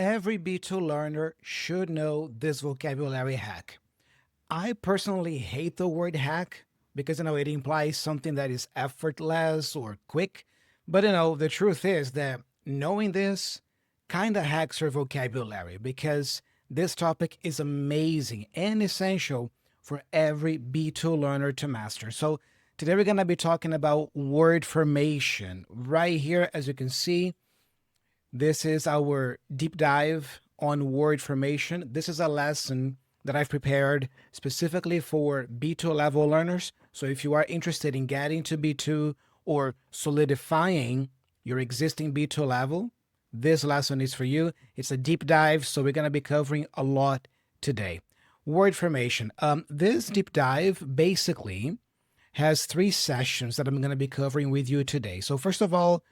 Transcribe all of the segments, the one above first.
Every B2 learner should know this vocabulary hack. I personally hate the word hack because it implies something that is effortless or quick. But the truth is that knowing this kind of hacks your vocabulary because this topic is amazing and essential for every B2 learner to master. So today we're going to be talking about word formation. Right here, as you can see, this is our deep dive on word formation. This is a lesson that I've prepared specifically for B2 level learners. So if you are interested in getting to B2 or solidifying your existing B2 level, this lesson is for you. It's a deep dive, so we're going to be covering a lot today. Word formation. This deep dive basically has 3 sessions that I'm going to be covering with you today. So first of all,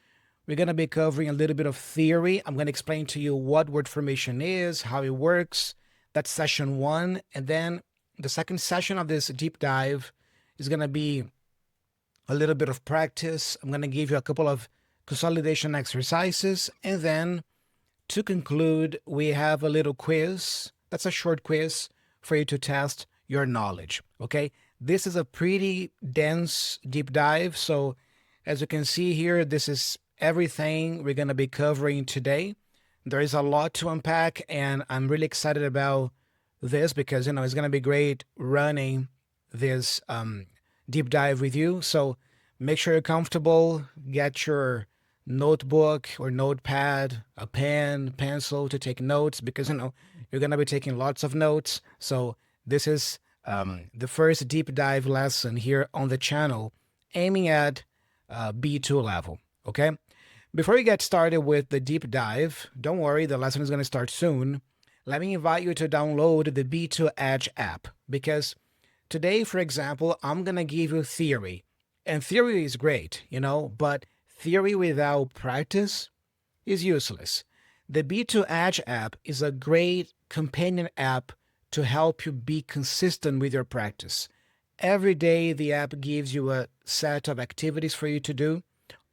we're going to be covering a little bit of theory. I'm going to explain to you what word formation is, how it works. That's session 1. And then the second session of this deep dive is going to be a little bit of practice. I'm going to give you a couple of consolidation exercises. And then to conclude, we have a little quiz. That's a short quiz for you to test your knowledge. Okay. This is a pretty dense deep dive. So as you can see here, this is everything we're going to be covering today. There is a lot to unpack, and I'm really excited about this because, it's going to be great running this deep dive with you. So make sure you're comfortable, get your notebook or notepad, a pen, pencil to take notes because, you're going to be taking lots of notes. So this is the first deep dive lesson here on the channel aiming at B2 level. Okay. Before we get started with the deep dive, don't worry, the lesson is going to start soon. Let me invite you to download the B2 Edge app because today, for example, I'm going to give you theory. And theory is great, but theory without practice is useless. The B2 Edge app is a great companion app to help you be consistent with your practice. Every day, the app gives you a set of activities for you to do,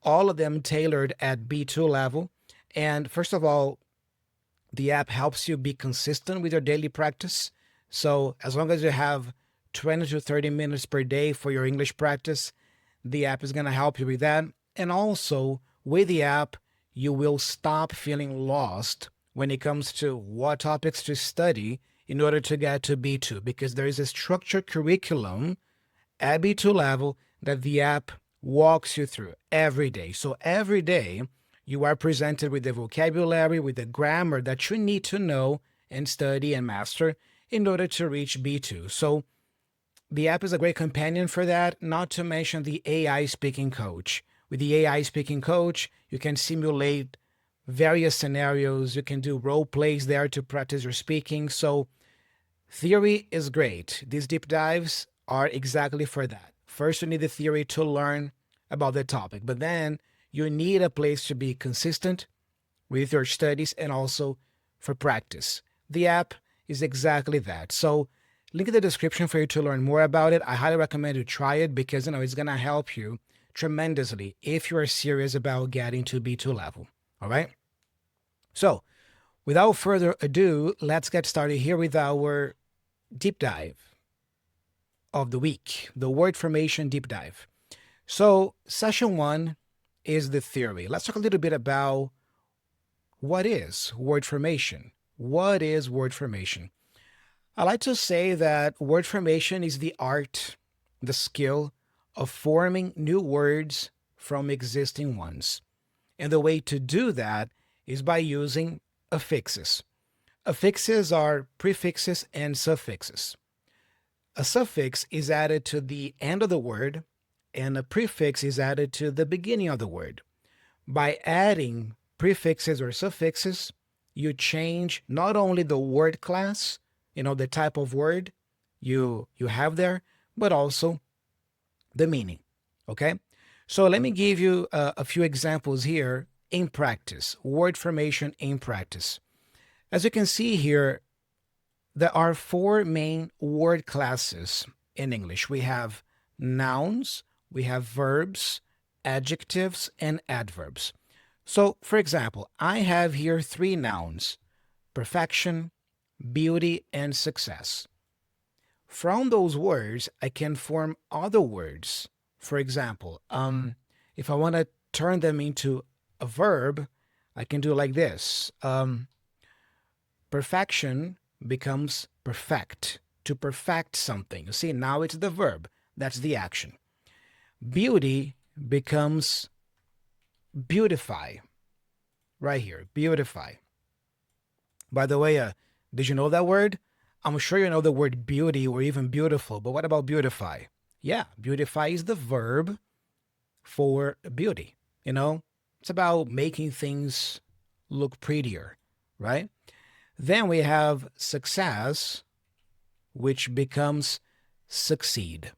all of them tailored at B2 level. And first of all, the app helps you be consistent with your daily practice. So as long as you have 20 to 30 minutes per day for your English practice, the app is going to help you with that. And also with the app, you will stop feeling lost when it comes to what topics to study in order to get to B2, because there is a structured curriculum at B2 level that the app walks you through every day. So every day you are presented with the vocabulary, with the grammar that you need to know and study and master in order to reach B2. So the app is a great companion for that, not to mention the AI speaking coach. With the AI speaking coach, you can simulate various scenarios. You can do role plays there to practice your speaking. So theory is great. These deep dives are exactly for that. First, you need the theory to learn about the topic, but then you need a place to be consistent with your studies and also for practice. The app is exactly that. So link in the description for you to learn more about it. I highly recommend you try it because it's going to help you tremendously if you are serious about getting to B2 level. All right. So without further ado, let's get started here with our deep dive of the week, the word formation deep dive. So session 1 is the theory. Let's talk a little bit about what is word formation. What is word formation? I like to say that word formation is the art, the skill of forming new words from existing ones. And the way to do that is by using affixes. Affixes are prefixes and suffixes. A suffix is added to the end of the word, and a prefix is added to the beginning of the word. By adding prefixes or suffixes, you change not only the word class, the type of word you have there, but also the meaning. Okay? So let me give you a few examples here in practice, word formation in practice. As you can see here, there are 4 main word classes in English. We have nouns, we have verbs, adjectives, and adverbs. So, for example, I have here 3 nouns. perfection, beauty, and success. From those words, I can form other words. For example, if I want to turn them into a verb, I can do like this. Perfection becomes perfect, to perfect something. You see, now it's the verb. That's the action. Beauty becomes beautify. Right here, beautify. By the way, did you know that word? I'm sure you know the word beauty or even beautiful, but what about beautify? Yeah, beautify is the verb for beauty. You know, it's about making things look prettier, right? Then we have success, which becomes succeed.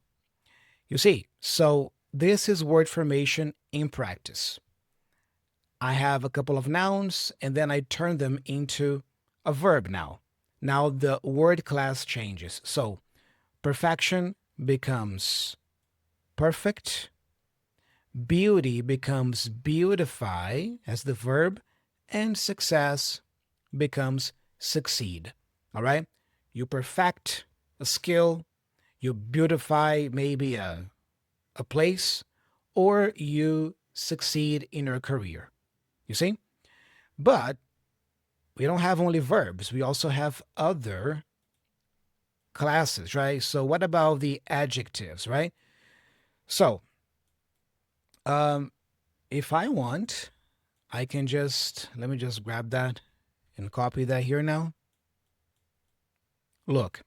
You see, so this is word formation in practice. I have a couple of nouns and then I turn them into a verb now. Now the word class changes. So perfection becomes perfect. Beauty becomes beautify as the verb. And success becomes succeed. All right? You perfect a skill. You beautify maybe a place. Or you succeed in your career. You see? But we don't have only verbs. We also have other classes, right? So what about the adjectives, right? So if I want, I can just, let me just grab that and copy that here now. Look.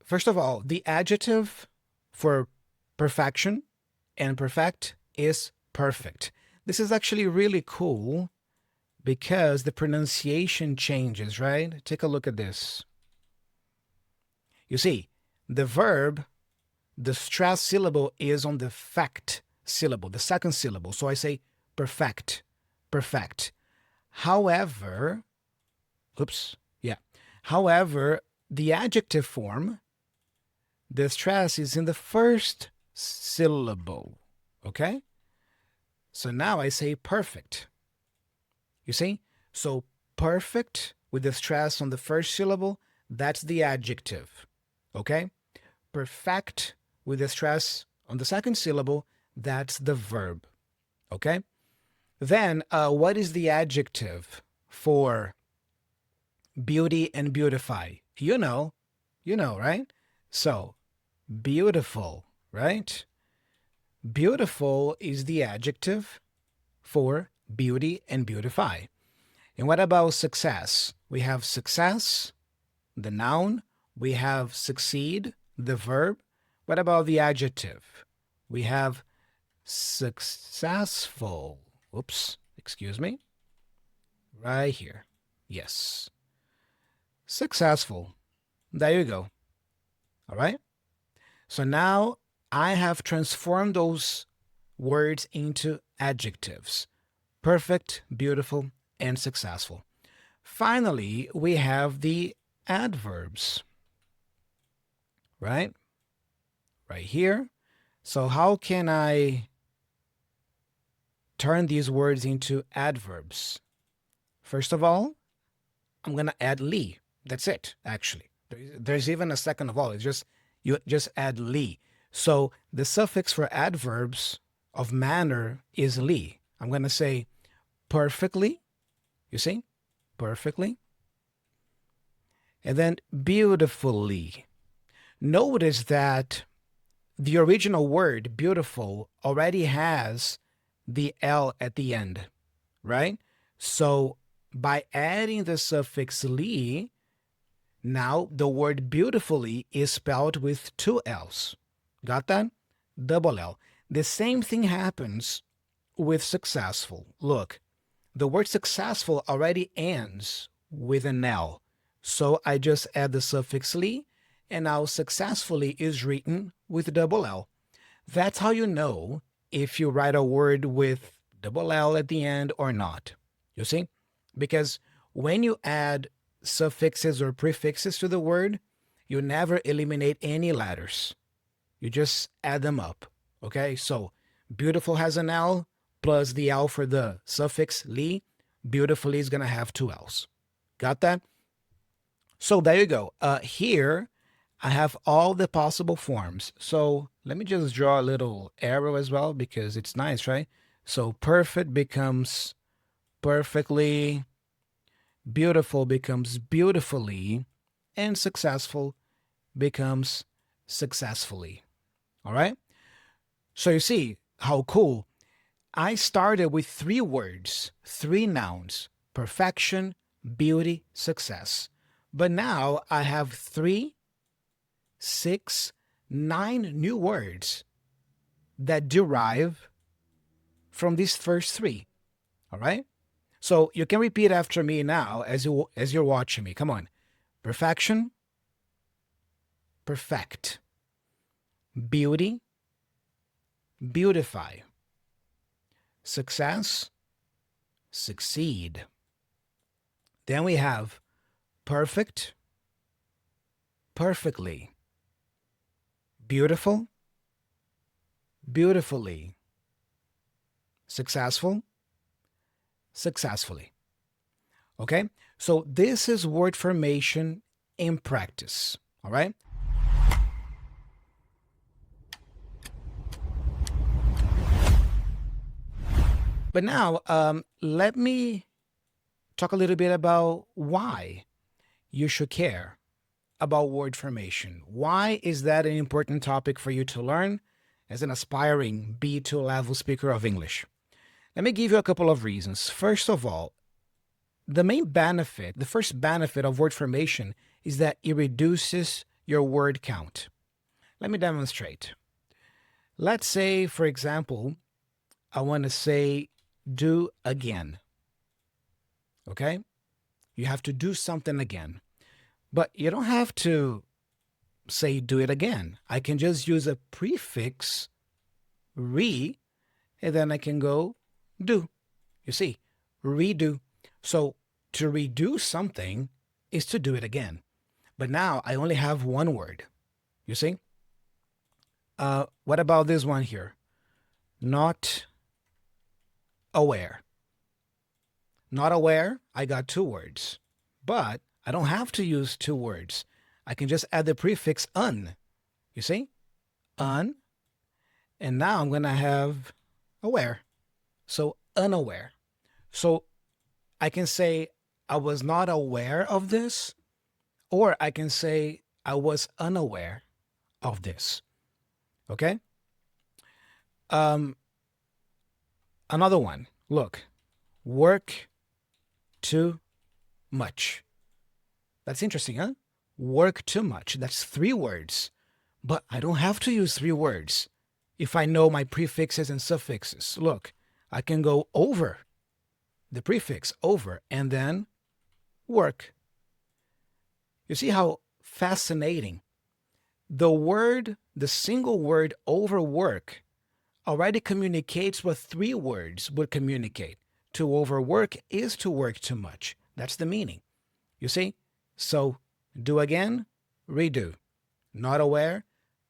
First of all, the adjective for perfection and perfect is perfect. This is actually really cool because the pronunciation changes, right? Take a look at this. You see, the verb, the stress syllable is on the fact syllable, the second syllable. So I say perfect, perfect. However, however, the adjective form, the stress is in the first syllable, okay? So now I say perfect. You see? So perfect with the stress on the first syllable, that's the adjective, okay? Perfect with the stress on the second syllable, that's the verb, okay? Then what is the adjective for beauty and beautify? You know, right? So beautiful, right? Beautiful is the adjective for beauty and beautify. And what about success? We have success, the noun. We have succeed, the verb. What about the adjective? We have successful. Oops, excuse me. Right here. Yes. Successful. There you go. All right. So now I have transformed those words into adjectives. Perfect, beautiful, and successful. Finally, we have the adverbs. Right? Right here. So how can I turn these words into adverbs? First of all, I'm going to add "ly." That's it, actually. There's even a second of all. It's just, you just add "ly." So the suffix for adverbs of manner is "ly." I'm going to say perfectly. You see? Perfectly. And then beautifully. Notice that the original word beautiful already has the L at the end, right? So by adding the suffix "ly," now the word beautifully is spelled with two L's. Got that? Double L. The same thing happens with successful. Look, the word successful already ends with an L. So I just add the suffix "ly," and now successfully is written with double L. That's how you know if you write a word with double L at the end or not. You see? Because when you add suffixes or prefixes to the word, you never eliminate any letters. You just add them up. Okay? So beautiful has an L, plus the L for the suffix ly, beautifully is going to have two L's. Got that? So there you go. Here, I have all the possible forms. So let me just draw a little arrow as well because it's nice, right? So perfect becomes perfectly, beautiful becomes beautifully, and successful becomes successfully. All right? So you see how cool. I started with 3 words, 3 nouns: perfection, beauty, success. But now I have 3, 6, 9 new words that derive from these first 3. All right? So you can repeat after me now as you're watching me. Come on. Perfection, perfect. Beauty, beautify. Success, succeed. Then we have perfect, perfectly. Beautiful, beautifully. Successful, successfully. Okay? So this is word formation in practice. All right? But now, let me talk a little bit about why you should care about word formation. Why is that an important topic for you to learn as an aspiring B2 level speaker of English? Let me give you a couple of reasons. First of all, the first benefit of word formation is that it reduces your word count. Let me demonstrate. Let's say, for example, I want to say do again. Okay? You have to do something again. But you don't have to say do it again. I can just use a prefix re, and then I can go do. You see, redo. So to redo something is to do it again. But now I only have one word. You see? What about this one here? Not aware. Not aware, I got 2 words. But I don't have to use 2 words. I can just add the prefix un. You see? Un. And now I'm going to have aware. So unaware. So I can say I was not aware of this, or I can say I was unaware of this. Okay? Another one. Look. Work too much. That's interesting, huh? Work too much. That's 3 words. But I don't have to use 3 words if I know my prefixes and suffixes. Look, I can go over the prefix, over, and then work. You see how fascinating? The single word overwork already communicates what 3 words would communicate. To overwork is to work too much. That's the meaning. You see? So, do again, redo. Not aware,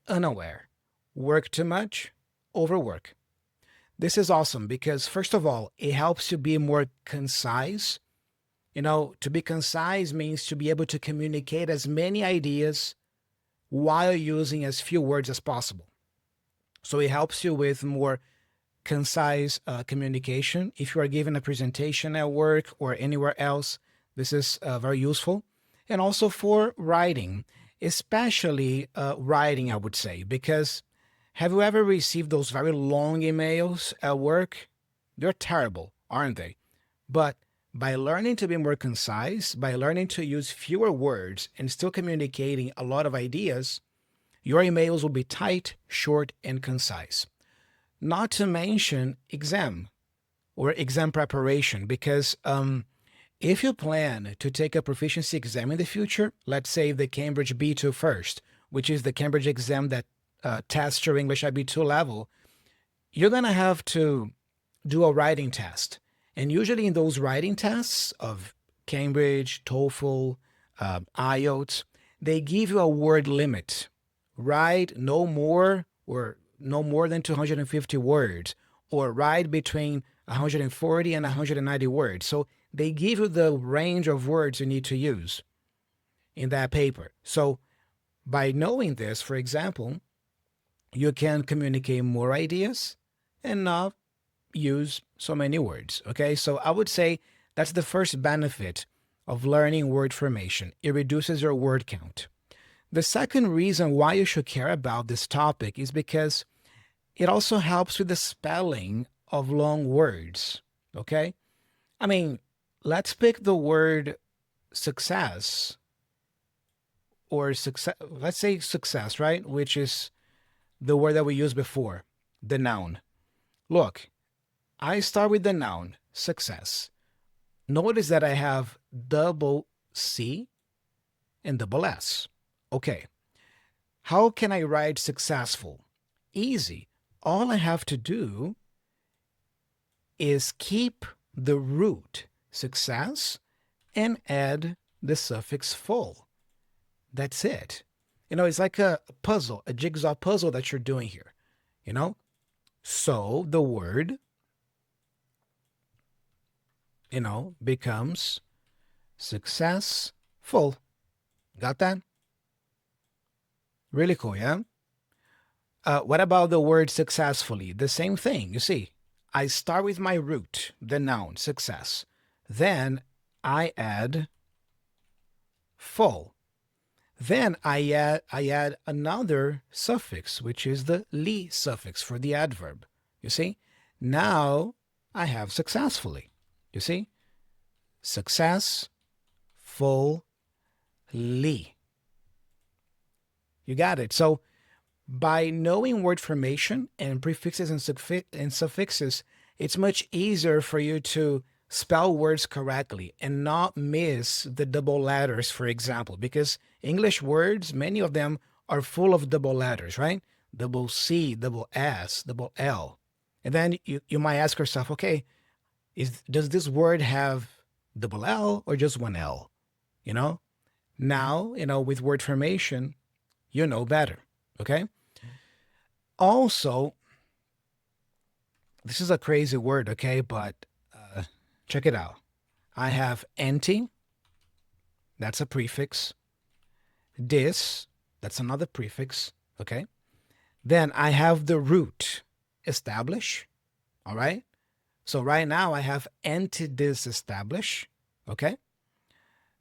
unaware. Work too much, overwork. This is awesome because, first of all, it helps you be more concise. You know, to be concise means to be able to communicate as many ideas while using as few words as possible. So it helps you with more concise communication. If you are giving a presentation at work or anywhere else, this is very useful. And also for writing, especially writing, I would say, because have you ever received those very long emails at work? They're terrible, aren't they? But by learning to be more concise, by learning to use fewer words and still communicating a lot of ideas, your emails will be tight, short, and concise. Not to mention exam or exam preparation, because if you plan to take a proficiency exam in the future, let's say the Cambridge B2 first, which is the Cambridge exam that tests your English at B2 level, you're going to have to do a writing test. And usually in those writing tests of Cambridge, TOEFL, IELTS, they give you a word limit. Write no more than 250 words, or write between 140 and 190 words. So they give you the range of words you need to use in that paper. So by knowing this, for example, you can communicate more ideas and not use so many words. Okay, so I would say that's the first benefit of learning word formation. It reduces your word count. The second reason why you should care about this topic is because it also helps with the spelling of long words. Okay, I mean, let's pick the word success, or success. Let's say success, right? Which is the word that we used before, the noun. Look, I start with the noun, success. Notice that I have double C and double S. Okay, how can I write successful? Easy. All I have to do is keep the root success and add the suffix full. That's it. It's like a puzzle, a jigsaw puzzle that you're doing here, you know? So the word, becomes successful. Got that? Really cool, yeah? What about the word successfully? The same thing, you see. I start with my root, the noun, success. Then I add full. Then I add another suffix, which is the li suffix for the adverb. You see? Now I have successfully. You see? Success, full, li. You got it. So by knowing word formation and prefixes and suffixes, it's much easier for you to spell words correctly and not miss the double letters, for example, because English words, many of them are full of double letters, right? Double C, double S, double L. And then you might ask yourself, okay, does this word have double L or just one L? Now, with word formation, you know better, okay? Also, this is a crazy word, okay? But check it out. I have anti, that's a prefix. Dis, that's another prefix, okay? Then I have the root, establish, all right? So right now I have anti-dis establish, okay?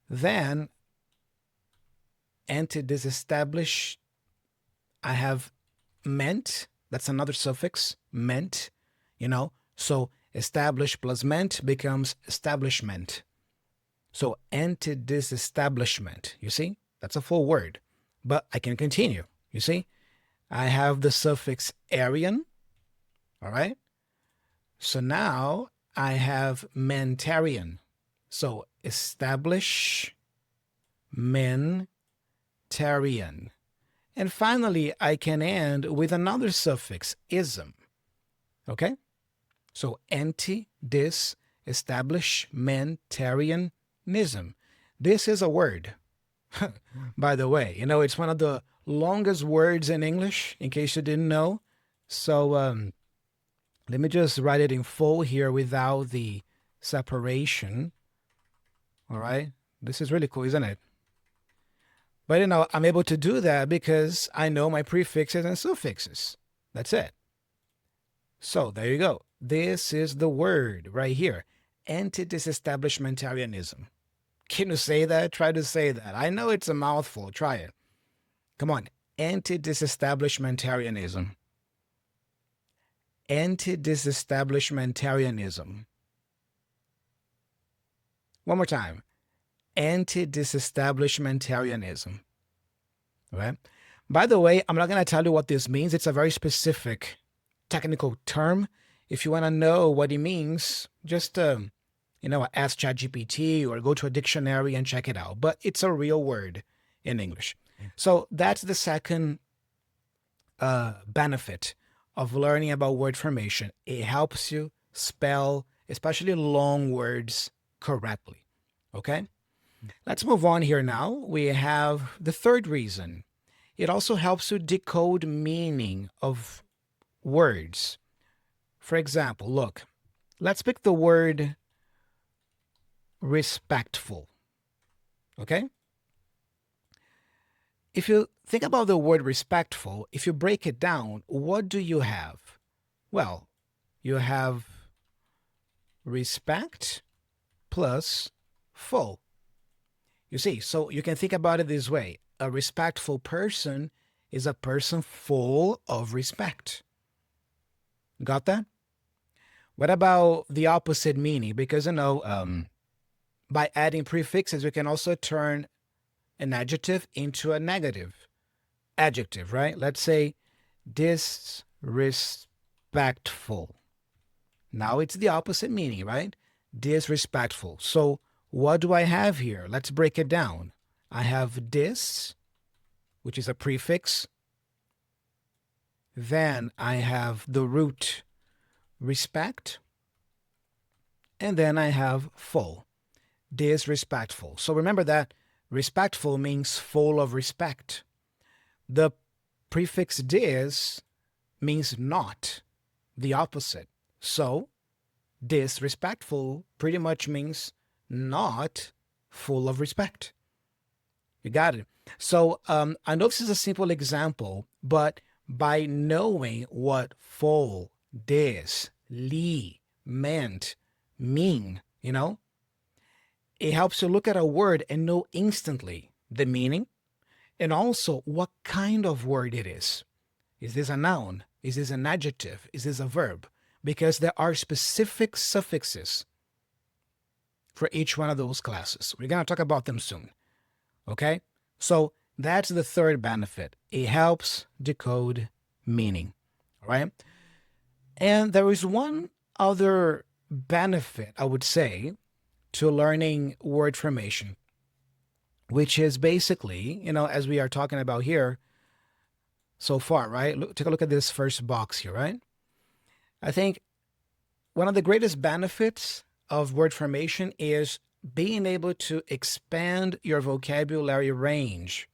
Then anti-dis establish, I have meant, that's another suffix, meant, so establish plus meant becomes establishment. So anti-disestablishment, you see? That's a full word, but I can continue, you see? I have the suffix arian, all right? So now I have mentarian. So establish, mentarian. And finally, I can end with another suffix, ism. Okay? So anti, dis, establishmentarianism. This is a word, by the way. It's one of the longest words in English, in case you didn't know. So let me just write it in full here without the separation. All right? This is really cool, isn't it? But, I'm able to do that because I know my prefixes and suffixes. That's it. So there you go. This is the word right here. Anti-disestablishmentarianism. Can you say that? Try to say that. I know it's a mouthful. Try it. Come on. Anti-disestablishmentarianism. Anti-disestablishmentarianism. One more time. Anti-disestablishmentarianism. Right? By the way, I'm not going to tell you what this means. It's a very specific technical term. If you want to know what it means, just, ask ChatGPT or go to a dictionary and check it out. But it's a real word in English. So that's the second benefit of learning about word formation. It helps you spell, especially long words, correctly. Okay? Let's move on here now. We have the third reason. It also helps you decode meaning of words. For example, look, let's pick the word respectful. Okay? If you think about the word respectful, if you break it down, what do you have? Well, you have respect plus full. You see, so you can think about it this way. A respectful person is a person full of respect. Got that? What about the opposite meaning? Because, by adding prefixes, we can also turn an adjective into a negative adjective, right? Let's say disrespectful. Now it's the opposite meaning, right? Disrespectful. So what do I have here? Let's break it down. I have dis, which is a prefix. Then I have the root respect. And then I have full, disrespectful. So remember that respectful means full of respect. The prefix dis means not, the opposite. So disrespectful pretty much means not full of respect. You got it. So I know this is a simple example, but by knowing what full, dis, li, meant, mean, it helps you look at a word and know instantly the meaning and also what kind of word it is. Is this a noun? Is this an adjective? Is this a verb? Because there are specific suffixes for each one of those classes. We're going to talk about them soon. Okay? So that's the third benefit. It helps decode meaning. All right? And there is one other benefit, I would say, to learning word formation, which is basically, as we are talking about here so far, right? Take a look at this first box here, right? I think one of the greatest benefits of word formation is being able to expand your vocabulary range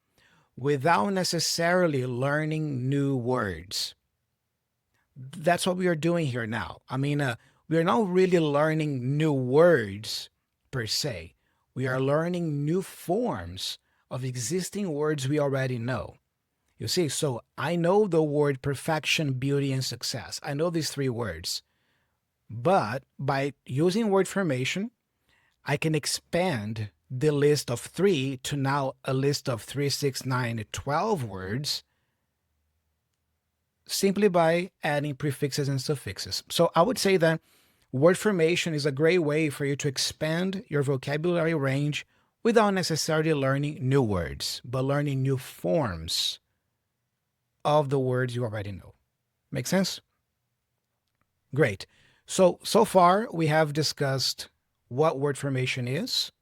without necessarily learning new words. That's what we are doing here now. We are not really learning new words per se. We are learning new forms of existing words we already know. You see, so I know the word perfection, beauty, and success. I know these three words. But by using word formation, I can expand the list of 3 to now a list of 3, 6, 9, 12 words simply by adding prefixes and suffixes. So I would say that word formation is a great way for you to expand your vocabulary range without necessarily learning new words, but learning new forms of the words you already know. Make sense? Great. So far we have discussed what word formation is,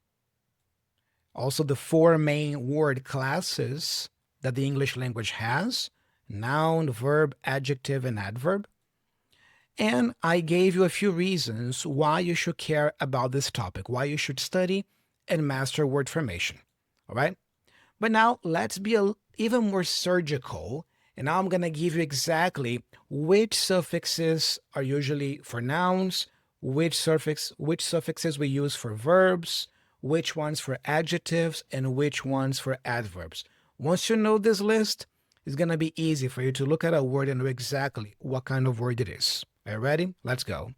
also the 4 main word classes that the English language has: noun, verb, adjective, and adverb. And I gave you a few reasons why you should care about this topic, why you should study and master word formation. All right? But now let's be even more surgical. And now I'm going to give you exactly which suffixes are usually for nouns, which suffixes we use for verbs, which ones for adjectives, and which ones for adverbs. Once you know this list, it's going to be easy for you to look at a word and know exactly what kind of word it is. Are you ready? Let's go.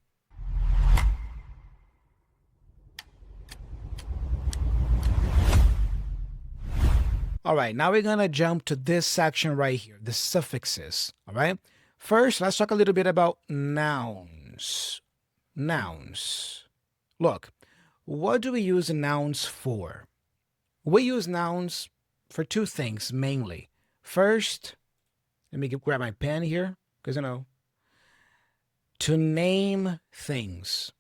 All right, now we're going to jump to this section right here, the suffixes. All right. First, let's talk a little bit about nouns. Nouns. Look, what do we use nouns for? We use nouns for 2 things mainly. First, let me grab my pen here, because to name things.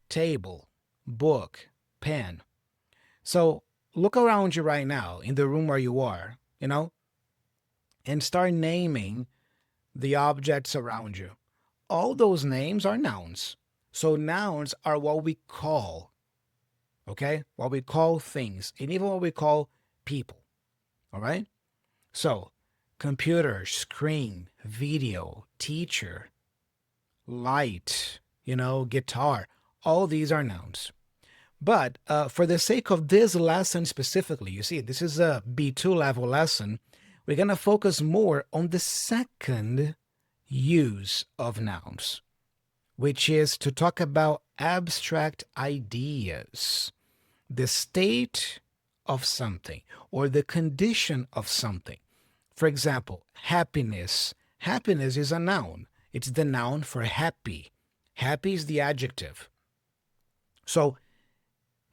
Table, book, pen. So look around you right now in the room where you are, and start naming the objects around you. All those names are nouns. So nouns are what we call, okay? What we call things, and even what we call people, all right? So computer, screen, video, teacher, light, guitar. All these are nouns. But for the sake of this lesson specifically, you see, this is a B2 level lesson. We're going to focus more on the second use of nouns, which is to talk about abstract ideas, the state of something or the condition of something. For example, happiness. Happiness is a noun. It's the noun for happy. Happy is the adjective. So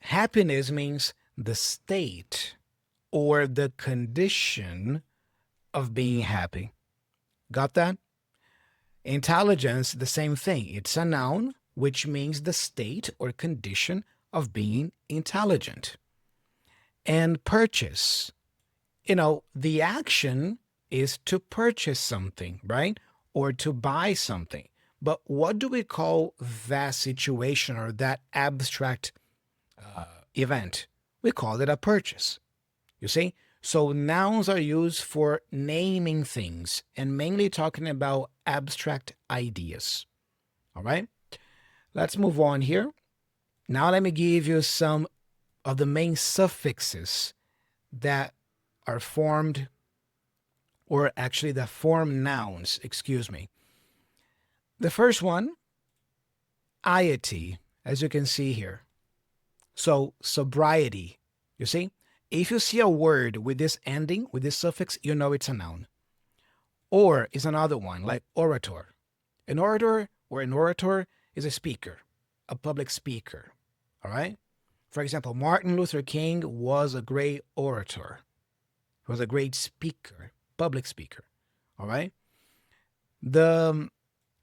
happiness means the state or the condition of being happy. Got that? Intelligence, the same thing. It's a noun, which means the state or condition of being intelligent. And purchase, the action is to purchase something, right? Or to buy something. But what do we call that situation or that abstract event? We call it a purchase. You see? So nouns are used for naming things and mainly talking about abstract ideas. All right? Let's move on here. Now let me give you some of the main suffixes that are formed, or actually that form nouns, excuse me. The first one, iety, as you can see here. So sobriety, you see? If you see a word with this ending, with this suffix, you know it's a noun. Or is another one, like orator. An orator or an orator is a speaker, a public speaker, all right? For example, Martin Luther King was a great orator. He was a great speaker, public speaker, all right? The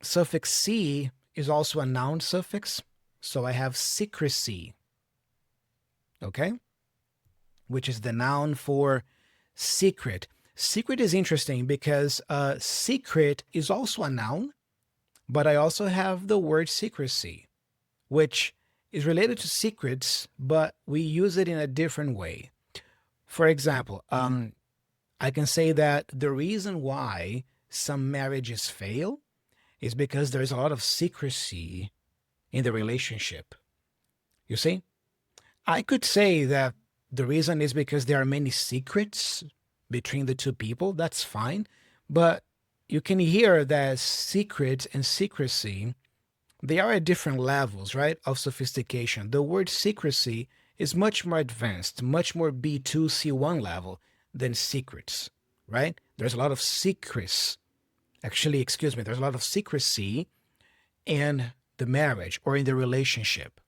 suffix C is also a noun suffix. So I have secrecy, okay? Which is the noun for secret. Secret is interesting because secret is also a noun, but I also have the word secrecy, which is related to secrets, but we use it in a different way. For example, I can say that the reason why some marriages fail is because there's a lot of secrecy in the relationship. You see? I could say that the reason is because there are many secrets between the two people. That's fine. But you can hear that secret and secrecy, they are at different levels, right, of sophistication. The word secrecy is much more advanced, much more B2, C1 level than secrets, right? There's a lot of secrets. Actually, excuse me, there's a lot of secrecy in the marriage or in the relationship.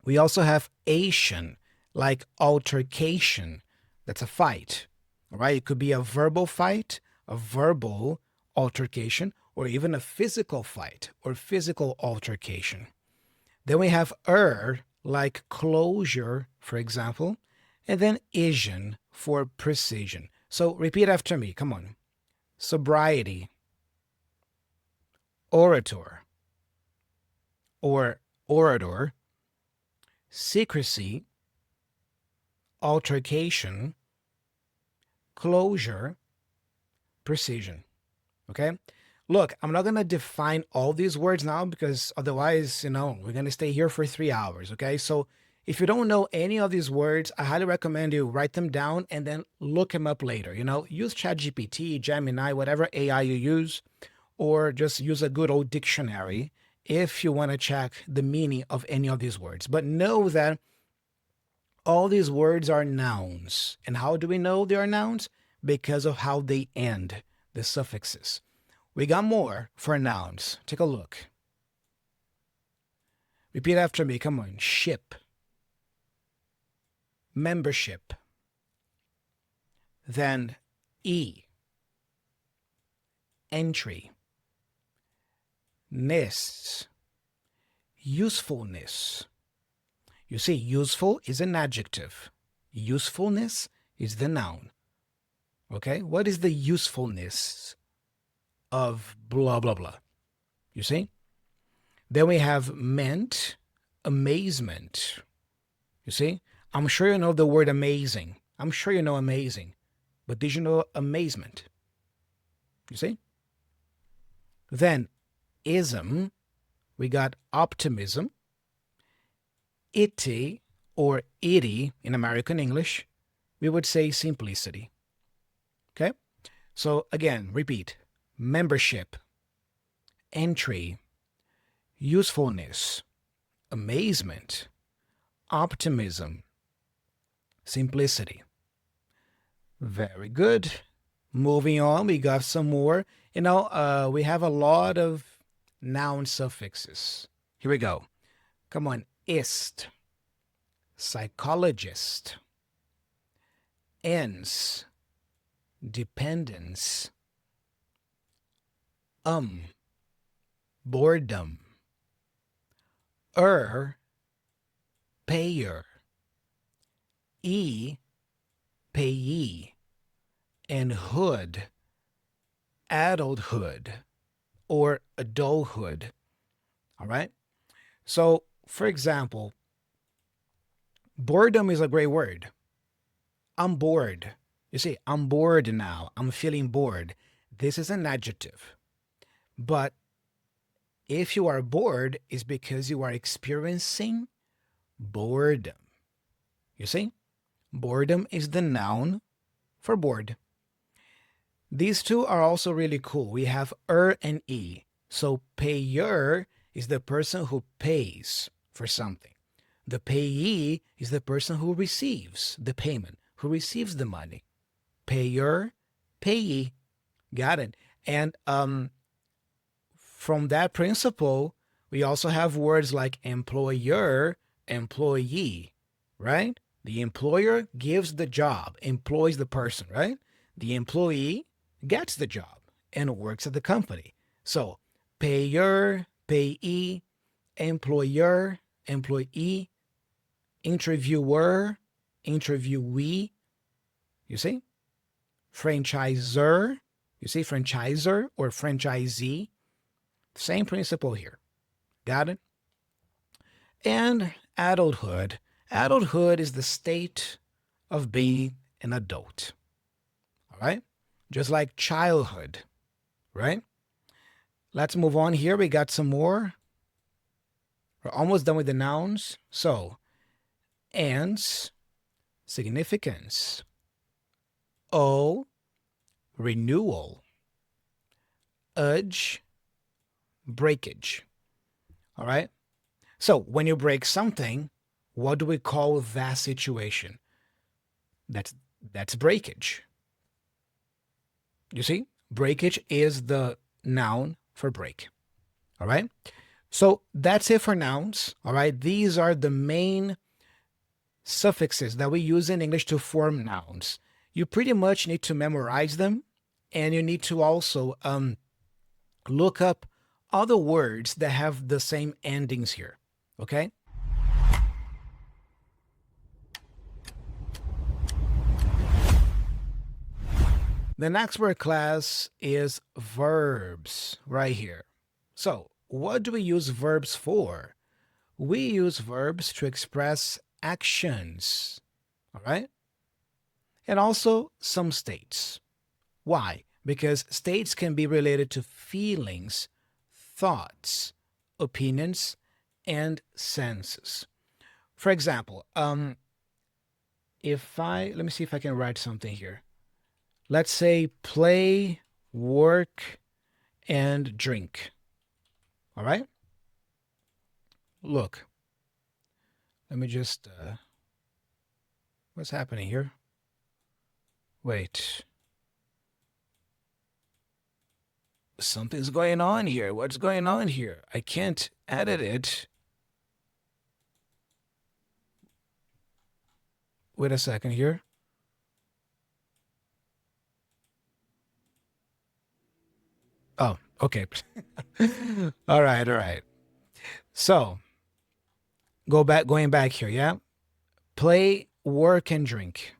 We also have ation, like altercation. That's a fight, all right? It could be a verbal fight, a verbal altercation, or even a physical fight or physical altercation. Then we have like closure, for example, and then ation for precision. So repeat after me, come on. Sobriety, orator, or orator, secrecy, altercation, closure, precision. Okay? Look, I'm not going to define all these words now because otherwise, we're going to stay here for 3 hours. Okay? So if you don't know any of these words, I highly recommend you write them down and then look them up later. Use ChatGPT, Gemini, whatever AI you use, or just use a good old dictionary if you want to check the meaning of any of these words. But know that all these words are nouns. And how do we know they are nouns? Because of how they end, the suffixes. We got more for nouns. Take a look. Repeat after me. Come on. Ship. Membership. Then E. Entry. Ness. Usefulness. You see, useful is an adjective. Usefulness is the noun. Okay? What is the usefulness of blah, blah, blah? You see? Then we have meant, amazement. You see? I'm sure you know the word amazing. I'm sure you know amazing. But did you know amazement? You see? Then ism, we got optimism, itty or itty in American English, we would say simplicity. Okay? So again, repeat. Membership, entry, usefulness, amazement, optimism, simplicity. Very good. Moving on, we got some more. We have a lot of noun suffixes. Here we go. Come on. Ist, psychologist, ens, dependence, boredom, payer, payee, and hood, adulthood, or adulthood. All right? So, for example, boredom is a great word. I'm bored. You see, I'm bored now. I'm feeling bored. This is an adjective. But if you are bored, it's because you are experiencing boredom. You see? Boredom is the noun for bored. These two are also really cool. We have and e. So payer is the person who pays for something. The payee is the person who receives the payment, who receives the money. Payer, payee. Got it. And from that principle, we also have words like employer, employee, right? The employer gives the job, employs the person, right? The employee gets the job and works at the company. So payer, payee, employer, employee, interviewer, interviewee. You see? Franchisor. You see, franchisor or franchisee. Same principle here. Got it? And adulthood. Adulthood is the state of being an adult. All right? Just like childhood, right? Let's move on here. We got some more. We're almost done with the nouns. So, ans, significance. O, renewal. Udge, breakage. All right? So, when you break something, what do we call that situation? That's breakage. You see? Breakage is the noun for break. All right? So that's it for nouns. All right? These are the main suffixes that we use in English to form nouns. You pretty much need to memorize them, and you need to also look up other words that have the same endings here. Okay? The next word class is verbs right here. So, what do we use verbs for? We use verbs to express actions, all right? And also some states. Why? Because states can be related to feelings, thoughts, opinions, and senses. For example, let me see if I can write something here. Let's say play, work, and drink. All right? Look. Let me just, what's happening here? Wait. Something's going on here. What's going on here? I can't edit it. Wait a second here. Oh, okay. All right. So, going back here, yeah? Play, work, and drink.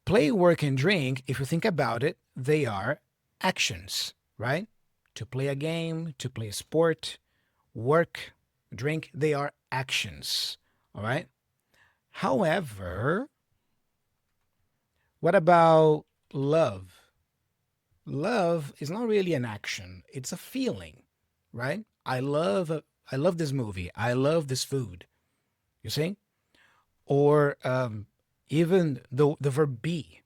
Play, work, and drink, if you think about it, they are actions, right? To play a game, to play a sport, work, drink, they are actions, all right? However, what about love? Love is not really an action, it's a feeling. right? I love this movie. I love this food. You see? Or even the verb be,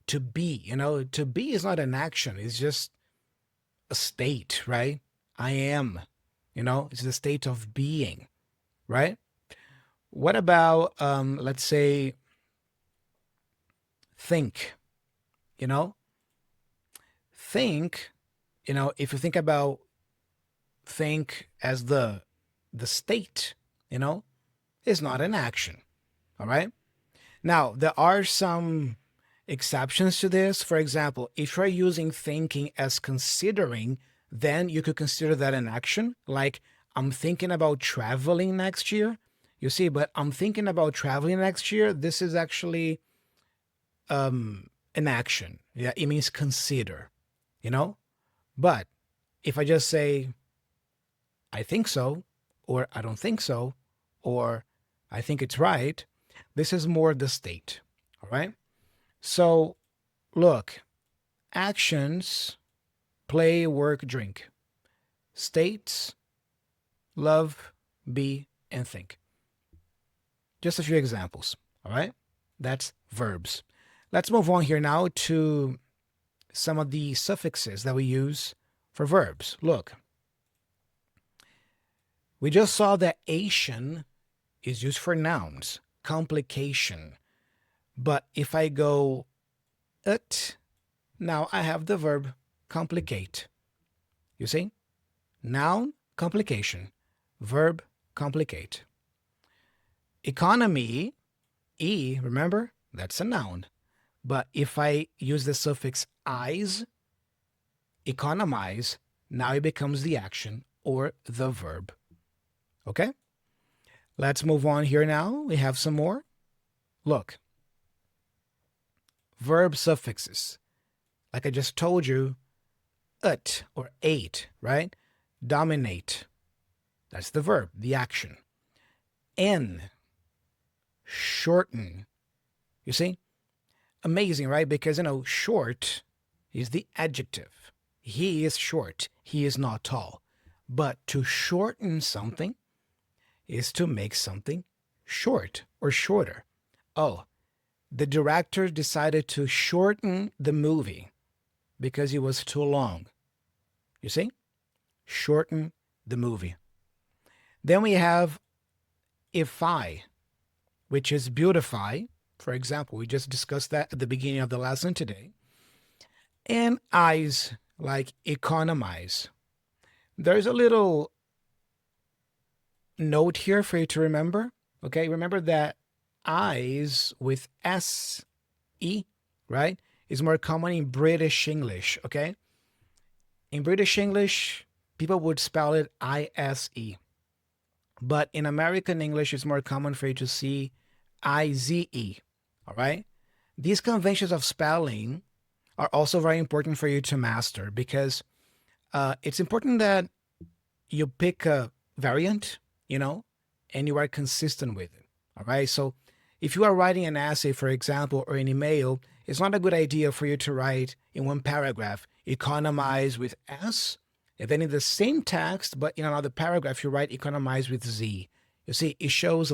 to be. To be is not an action. It's just a state, right? I am. It's the state of being, right? What about let's say think? You know, think. If you think about think as the state, is not an action. All right. Now, there are some exceptions to this. For example, if you're using thinking as considering, then you could consider that an action. Like, I'm thinking about traveling next year. You see, but I'm thinking about traveling next year. This is actually an action. Yeah, it means consider, you know? But if I just say, I think so, or I don't think so, or I think it's right, this is more the state. All right. So look, actions, play, work, drink. States, love, be, and think. Just a few examples. All right. That's verbs. Let's move on here now to some of the suffixes that we use for verbs. Look, we just saw that ation is used for nouns, complication. But if I go it, now I have the verb complicate. You see? Noun, complication. Verb, complicate. Economy, E, remember? That's a noun. But if I use the suffix "-ize", economize, now it becomes the action or the verb. Okay? Let's move on here now. We have some more. Look. Verb suffixes. Like I just told you, ut or ate, right? Dominate. That's the verb, the action. N, shorten. You see? Amazing, right? Because, short is the adjective. He is short. He is not tall. But to shorten something is to make something short or shorter. Oh, the director decided to shorten the movie because it was too long. You see? Shorten the movie. Then we have ify, which is beautify. For example, we just discussed that at the beginning of the lesson today. And eyes, like economize. There's a little note here for you to remember. Okay, remember that eyes with S-E, right, is more common in British English, okay? In British English, people would spell it I-S-E. But in American English, it's more common for you to see I-Z-E, all right? These conventions of spelling are also very important for you to master because it's important that you pick a variant, and you are consistent with it, all right? So if you are writing an essay, for example, or an email, it's not a good idea for you to write in one paragraph, economize with S, and then in the same text, but in another paragraph, you write economize with Z. You see, it shows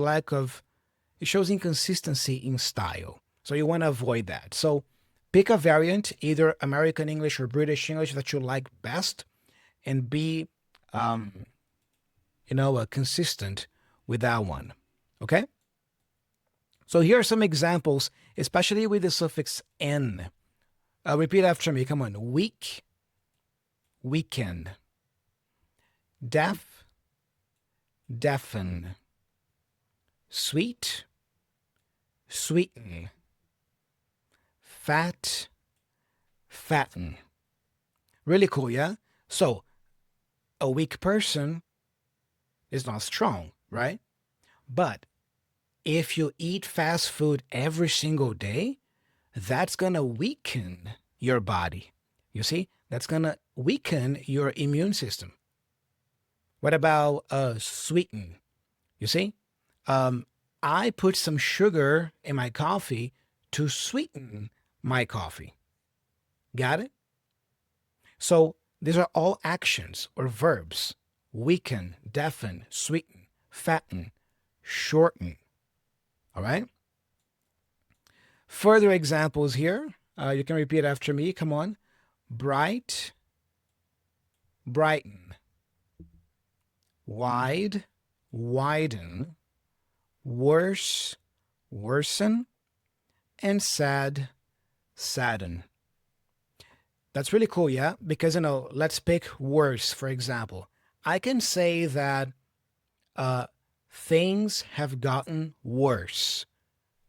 inconsistency in style. So you want to avoid that. So pick a variant, either American English or British English that you like best, and be, consistent with that one. Okay? So here are some examples, especially with the suffix N. Repeat after me. Come on. Week, weekend. Deaf, deafen. Sweet, sweeten. Fat, fatten. Really cool, yeah? So, a weak person is not strong, right? But if you eat fast food every single day, that's going to weaken your body. You see? That's going to weaken your immune system. What about sweeten? You see? I put some sugar in my coffee to sweeten my coffee. Got it? So these are all actions or verbs, weaken, deafen, sweeten, fatten, shorten. All right? Further examples here. You can repeat after me. Come on. Bright, brighten. Wide, widen. Worse, worsen. And sad, sadden. That's really cool, yeah? Because, let's pick worse, for example. I can say that things have gotten worse.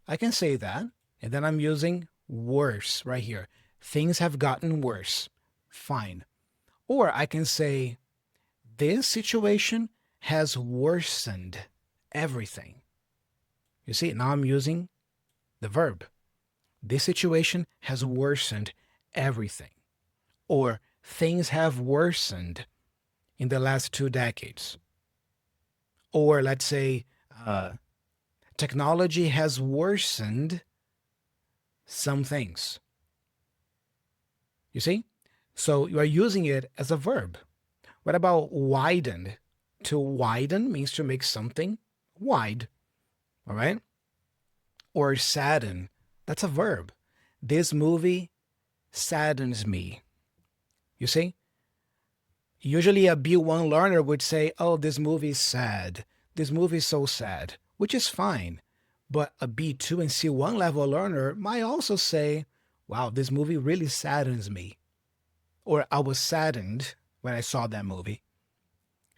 I can say that, and then I'm using worse right here. Things have gotten worse. Fine. Or I can say, this situation has worsened everything. You see, now I'm using the verb. This situation has worsened everything. Or things have worsened in the last 2 decades. Or let's say technology has worsened some things. You see? So you are using it as a verb. What about widen? To widen means to make something wide. All right? Or sadden. That's a verb. This movie saddens me. You see? Usually a B1 learner would say, oh, this movie is sad. This movie is so sad, which is fine. But a B2 and C1 level learner might also say, wow, this movie really saddens me. Or I was saddened when I saw that movie.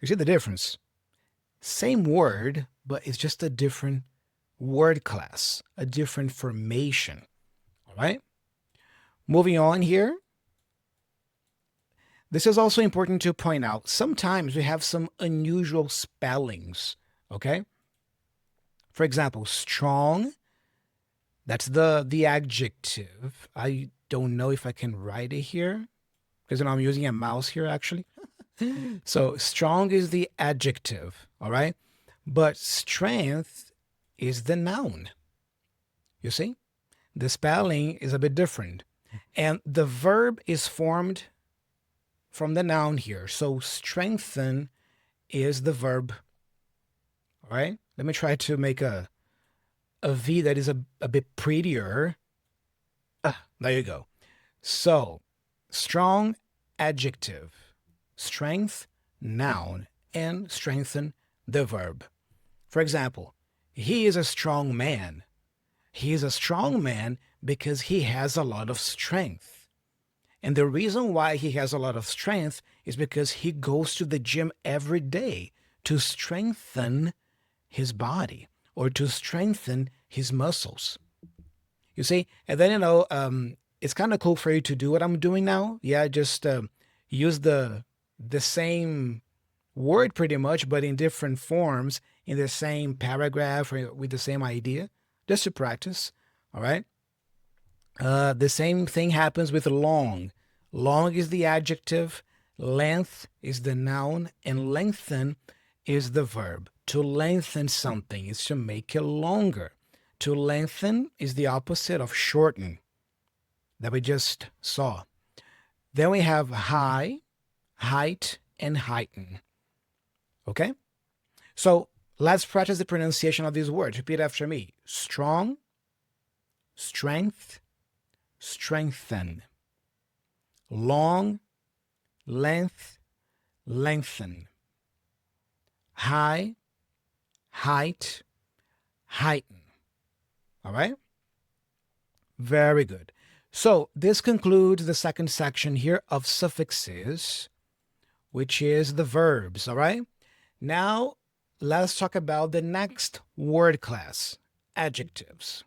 You see the difference? Same word, but it's just a different word class, a different formation. All right? Moving on here. This is also important to point out. Sometimes we have some unusual spellings, okay? For example, strong, that's the adjective. I don't know if I can write it here because I'm using a mouse here actually. So strong is the adjective, all right? But strength is the noun. You see? The spelling is a bit different. And the verb is formed from the noun here. So strengthen is the verb. All right? Let me try to make a V that is a bit prettier. There you go. So strong, adjective. Strength, noun. And strengthen, the verb. For example, he is a strong man. He is a strong man because he has a lot of strength. And the reason why he has a lot of strength is because he goes to the gym every day to strengthen his body or to strengthen his muscles. You see, and then, it's kind of cool for you to do what I'm doing now. Yeah, just use the same word pretty much, but in different forms in the same paragraph or with the same idea, just to practice. All right. The same thing happens with long. Long is the adjective, length is the noun, and lengthen is the verb. To lengthen something is to make it longer. To lengthen is the opposite of shorten that we just saw. Then we have high, height, and heighten. Okay? So let's practice the pronunciation of these words. Repeat after me. Strong, strength, strengthen. Long, length, lengthen. High, height, heighten. All right? Very good. So this concludes the second section here of suffixes, which is the verbs. All right? Now, let's talk about the next word class, adjectives.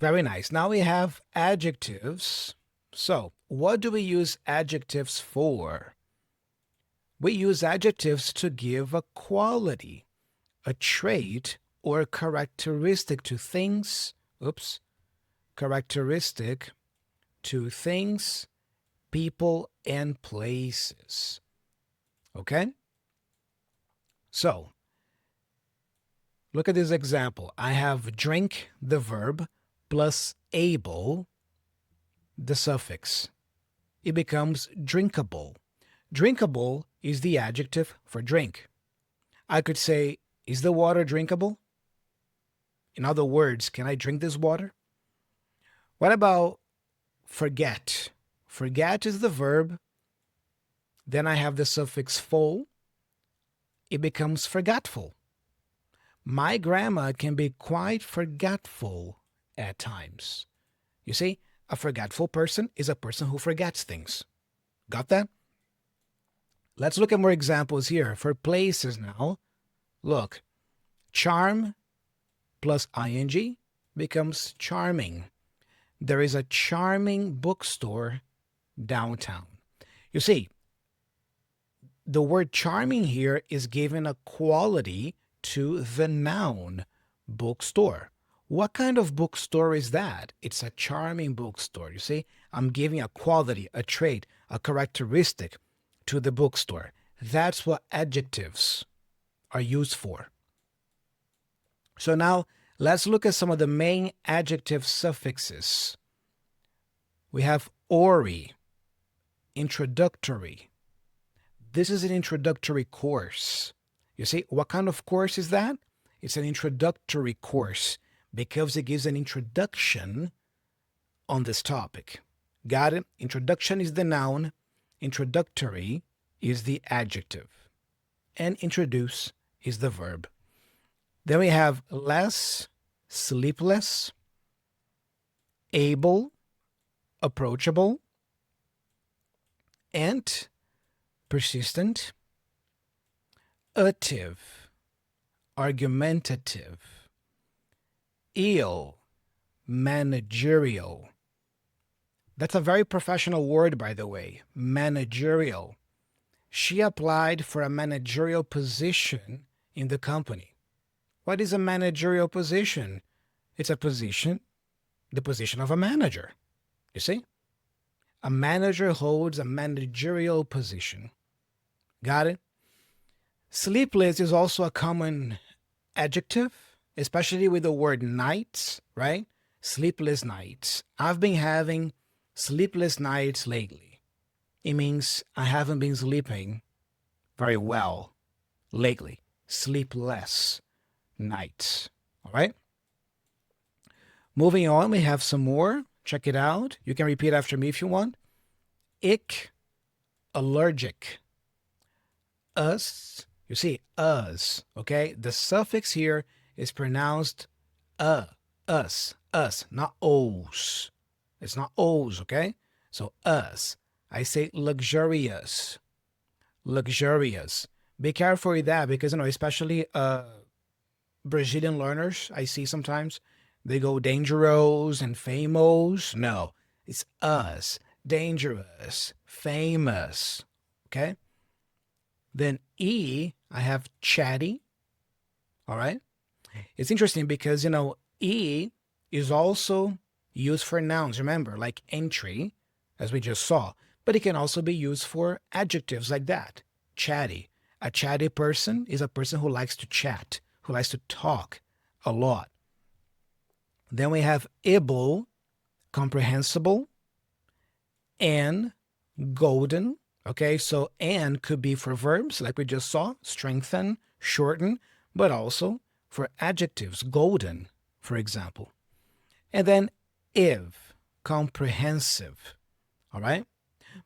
Very nice. Now we have adjectives. So, what do we use adjectives for? We use adjectives to give a quality, a trait, or a characteristic to things. Characteristic to things, people, and places. Okay? So, look at this example. I have drink, the verb, plus able, the suffix. It becomes drinkable. Drinkable is the adjective for drink. I could say, is the water drinkable? In other words, can I drink this water? What about forget? Forget is the verb. Then I have the suffix ful. It becomes forgetful. My grandma can be quite forgetful at times. You see, a forgetful person is a person who forgets things. Got that? Let's look at more examples here. For places now, look, charm plus ing becomes charming. There is a charming bookstore downtown. You see, the word charming here is given a quality to the noun bookstore. What kind of bookstore is that? It's a charming bookstore. You see, I'm giving a quality, a trait, a characteristic to the bookstore. That's what adjectives are used for. So now let's look at some of the main adjective suffixes. We have ori, introductory. This is an introductory course. You see, what kind of course is that? It's an introductory course because it gives an introduction on this topic. Got it? Introduction is the noun. Introductory is the adjective. And introduce is the verb. Then we have less, sleepless, able, approachable, and persistent, ative, argumentative, ill, managerial. That's a very professional word, by the way, managerial. She applied for a managerial position in the company. What is a managerial position? It's a position, the position of a manager. You see? A manager holds a managerial position. Got it? Sleepless is also a common adjective, especially with the word nights, right? Sleepless nights. I've been having sleepless nights lately. It means I haven't been sleeping very well lately. Sleepless nights. All right? Moving on, we have some more. Check it out. You can repeat after me if you want. Ick, allergic. Us, you see, us, okay? The suffix here is pronounced us, not os. It's not os, okay? So us. I say luxurious, luxurious. Be careful with that because, especially Brazilian learners, I see sometimes, they go dangerous and famous. No, it's us, dangerous, famous, okay? Then E, I have chatty, all right? It's interesting because, E is also used for nouns, remember, like entry, as we just saw, but it can also be used for adjectives like that, chatty. A chatty person is a person who likes to chat, who likes to talk a lot. Then we have able, comprehensible, and golden. Okay, so and could be for verbs like we just saw, strengthen, shorten, but also for adjectives, golden, for example. And then if, comprehensive. All right?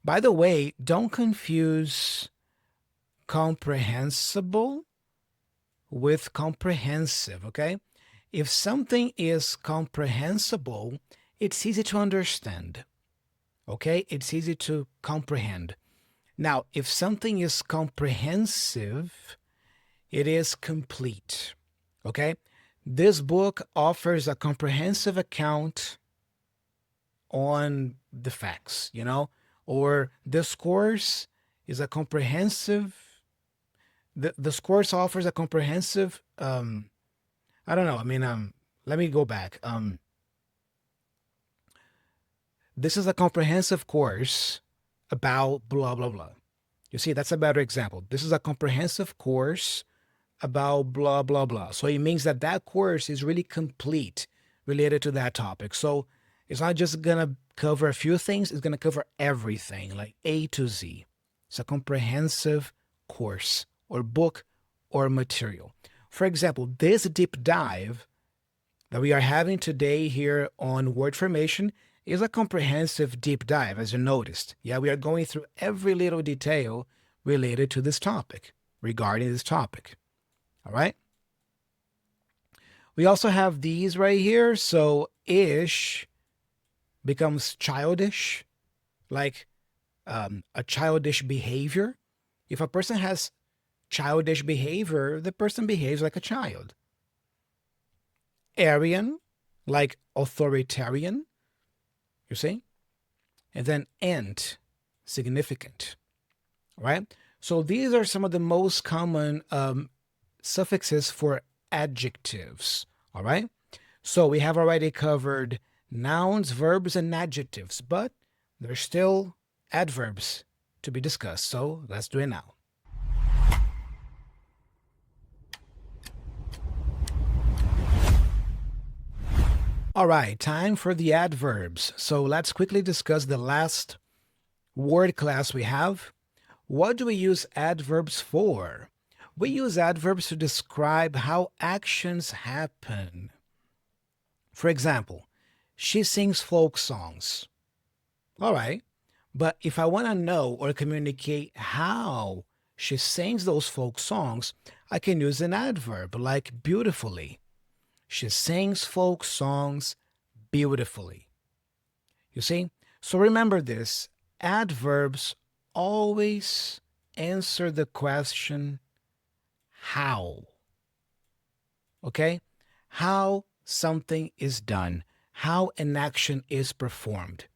By the way, don't confuse comprehensible with comprehensive, okay? If something is comprehensible, it's easy to understand, okay? It's easy to comprehend. Now, if something is comprehensive, it is complete, okay? This book offers a comprehensive account on the facts, or this course is a comprehensive, this course offers a comprehensive, I don't know, let me go back. This is a comprehensive course about blah, blah, blah. You see, that's a better example. This is a comprehensive course about blah, blah, blah. So it means that that course is really complete related to that topic. So It's not just going to cover a few things, it's going to cover everything, like A to Z. It's a comprehensive course or book or material. For example, this deep dive that we are having today here on word formation is a comprehensive deep dive, as you noticed. Yeah, we are going through every little detail related to this topic, regarding this topic. All right? We also have these right here. So ish becomes childish, like a childish behavior. If a person has childish behavior, the person behaves like a child. Aryan, like authoritarian, you see? And then ent, significant, right? So these are some of the most common suffixes for adjectives, all right? So we have already covered nouns, verbs, and adjectives, but there's still adverbs to be discussed. So let's do it now. All right, time for the adverbs. So let's quickly discuss the last word class we have. What do we use adverbs for? We use adverbs to describe how actions happen. For example, she sings folk songs. All right, but if I want to know or communicate how she sings those folk songs, I can use an adverb like beautifully. She sings folk songs beautifully. You see? So remember this. Adverbs always answer the question how. Okay? How something is done, how an action is performed.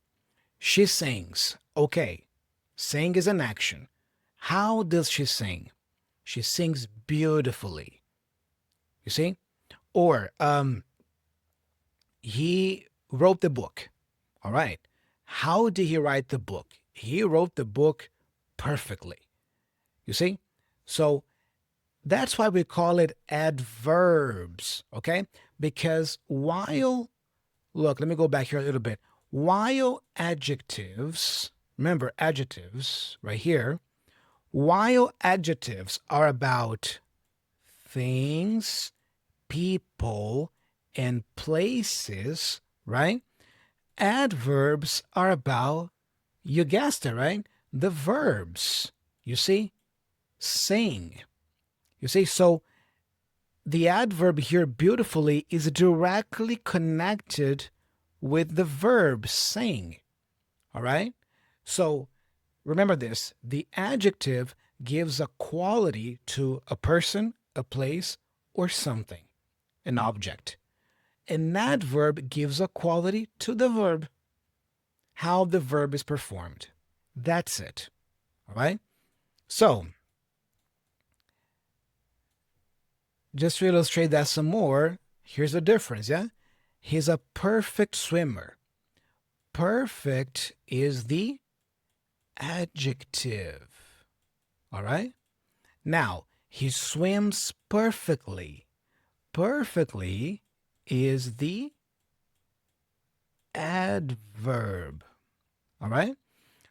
She sings. Okay. Sing is an action. How does she sing? She sings beautifully. You see? Or he wrote the book. All right. How did he write the book? He wrote the book perfectly. You see? So that's why we call it adverbs, okay? Because while, look, let me go back here a little bit. While adjectives, remember adjectives right here, while adjectives are about things, people, and places, right? Adverbs are about, you guessed it, right? The verbs. You see? Sing. You see? So the adverb here, beautifully, is directly connected with the verb sing. All right? So remember this, the adjective gives a quality to a person, a place, or something, an object. An adverb gives a quality to the verb, how the verb is performed. That's it. All right? So, just to illustrate that some more, here's the difference, yeah? He's a perfect swimmer. Perfect is the adjective. All right? Now, he swims perfectly. Perfectly is the adverb. All right?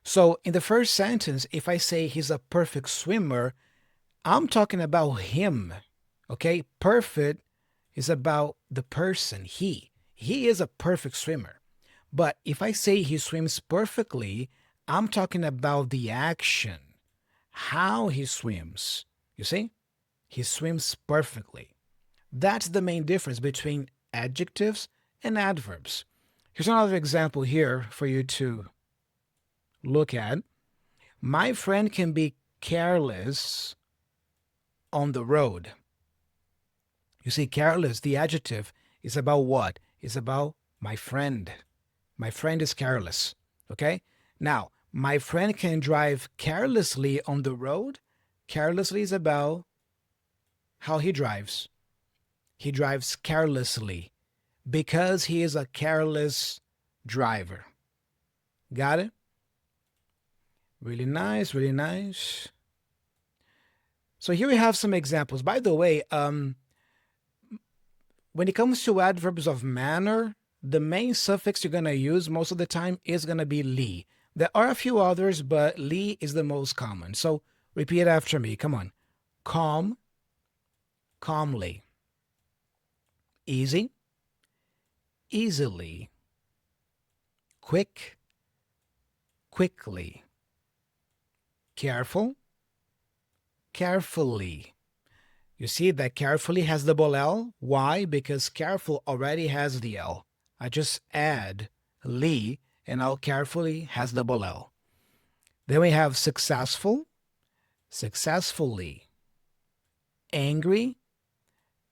So in the first sentence, if I say he's a perfect swimmer, I'm talking about him. Okay? Perfect is about the person, he. He is a perfect swimmer. But if I say he swims perfectly, I'm talking about the action, how he swims. You see? He swims perfectly. That's the main difference between adjectives and adverbs. Here's another example here for you to look at. My friend can be careless on the road. You see, careless, the adjective, is about what? It's about my friend. My friend is careless. Okay? Now, my friend can drive carelessly on the road. Carelessly is about how he drives. He drives carelessly because he is a careless driver. Got it? Really nice, really nice. So here we have some examples. By the way, when it comes to adverbs of manner, the main suffix you're going to use most of the time is going to be li. There are a few others, but li is the most common. So repeat after me. Come on. Calm, calmly. Easy, easily. Quick, quickly. Careful, carefully. You see that carefully has double L. Why? Because careful already has the L. I just add li, and now carefully has double L. Then we have successful, successfully. Angry,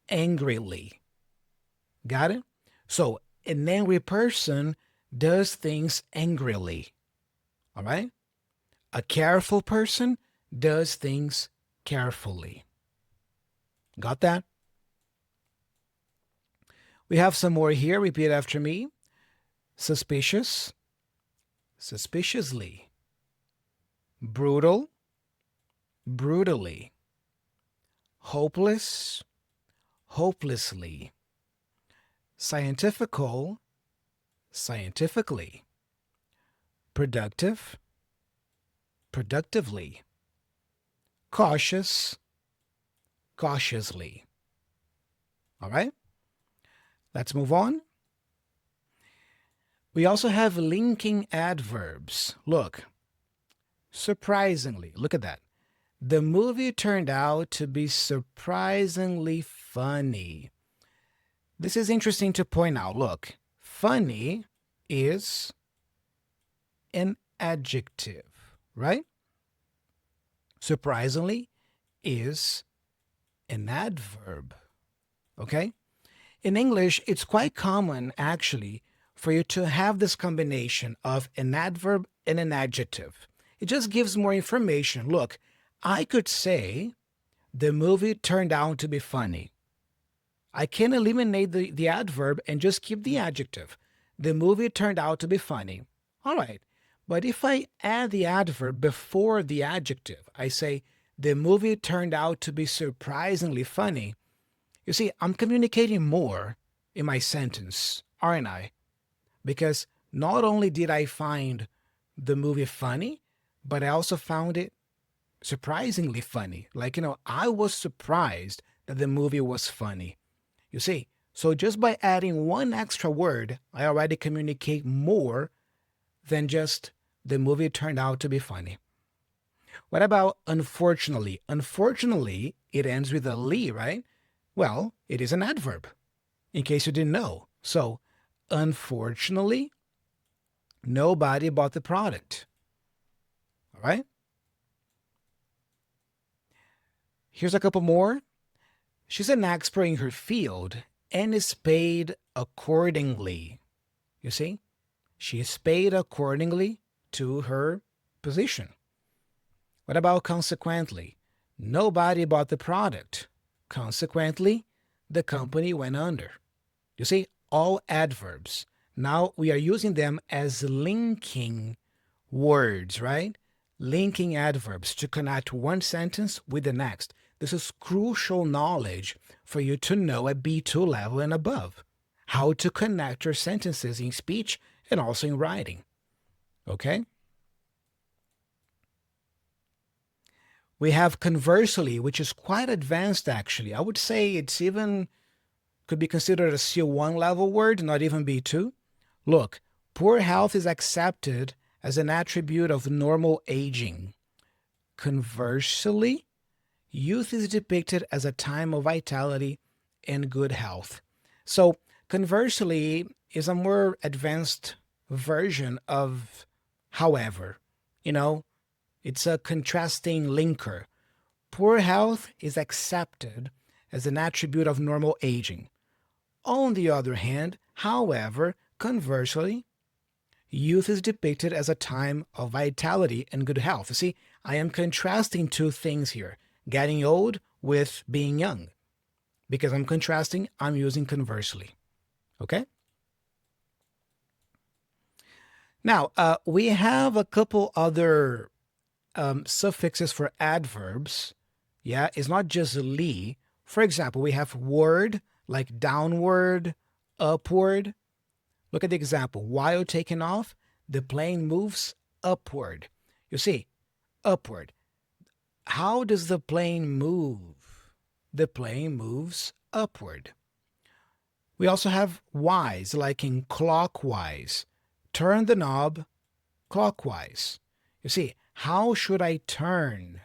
angrily. Got it? So an angry person does things angrily. All right? A careful person does things carefully. Got that? We have some more here. Repeat after me. Suspicious, suspiciously. Brutal, brutally. Hopeless, hopelessly. Scientifical, scientifically. Productive, productively. Cautious, cautiously. All right? Let's move on. We also have linking adverbs. Look, surprisingly, look at that. The movie turned out to be surprisingly funny. This is interesting to point out. Look, funny is an adjective, right? Surprisingly is an adverb, okay? In English, it's quite common, actually, for you to have this combination of an adverb and an adjective. It just gives more information. Look, I could say the movie turned out to be funny. I can eliminate the adverb and just keep the adjective. The movie turned out to be funny. All right. But if I add the adverb before the adjective, I say, the movie turned out to be surprisingly funny. You see, I'm communicating more in my sentence, aren't I? Because not only did I find the movie funny, but I also found it surprisingly funny. Like, I was surprised that the movie was funny. You see, so just by adding one extra word, I already communicate more than just the movie turned out to be funny. What about unfortunately? Unfortunately, it ends with a li, right? Well, it is an adverb, in case you didn't know. So, unfortunately, nobody bought the product. All right? Here's a couple more. She's an expert in her field and is paid accordingly. You see? She is paid accordingly to her position. What about consequently? Nobody bought the product. Consequently, the company went under. You see, all adverbs. Now we are using them as linking words, right? Linking adverbs to connect one sentence with the next. This is crucial knowledge for you to know at B2 level and above. How to connect your sentences in speech and also in writing. Okay? We have conversely, which is quite advanced actually. I would say it's even could be considered a C1 level word, not even B2. Look, poor health is accepted as an attribute of normal aging. Conversely, youth is depicted as a time of vitality and good health. So conversely is a more advanced version of however. It's a contrasting linker. Poor health is accepted as an attribute of normal aging. On the other hand, however, conversely, youth is depicted as a time of vitality and good health. You see, I am contrasting two things here, getting old with being young. Because I'm contrasting, I'm using conversely. Okay? Now, we have a couple other suffixes for adverbs. Yeah, it's not just li. For example, we have word, like downward, upward. Look at the example. While taking off, the plane moves upward. You see, upward. How does the plane move? The plane moves upward. We also have wise, like in clockwise. Turn the knob clockwise. You see, how should I turn?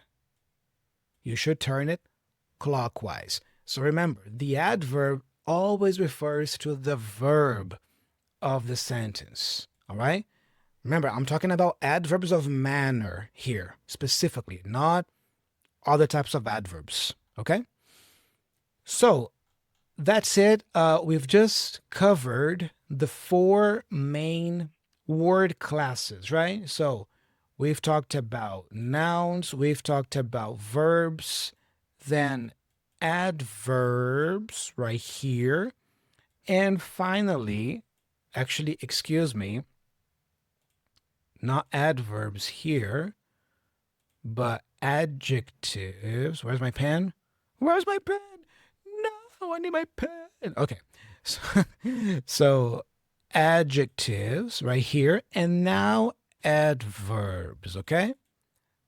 You should turn it clockwise. So remember, the adverb always refers to the verb of the sentence. All right? Remember, I'm talking about adverbs of manner here, specifically, not other types of adverbs. Okay? So that's it. We've just covered the 4 main word classes, right? So we've talked about nouns, we've talked about verbs, then adverbs right here, and finally, actually, excuse me, not adverbs here, but adjectives. Where's my pen? Where's my pen? No, I need my pen. Okay. So adjectives right here, and now adverbs, okay?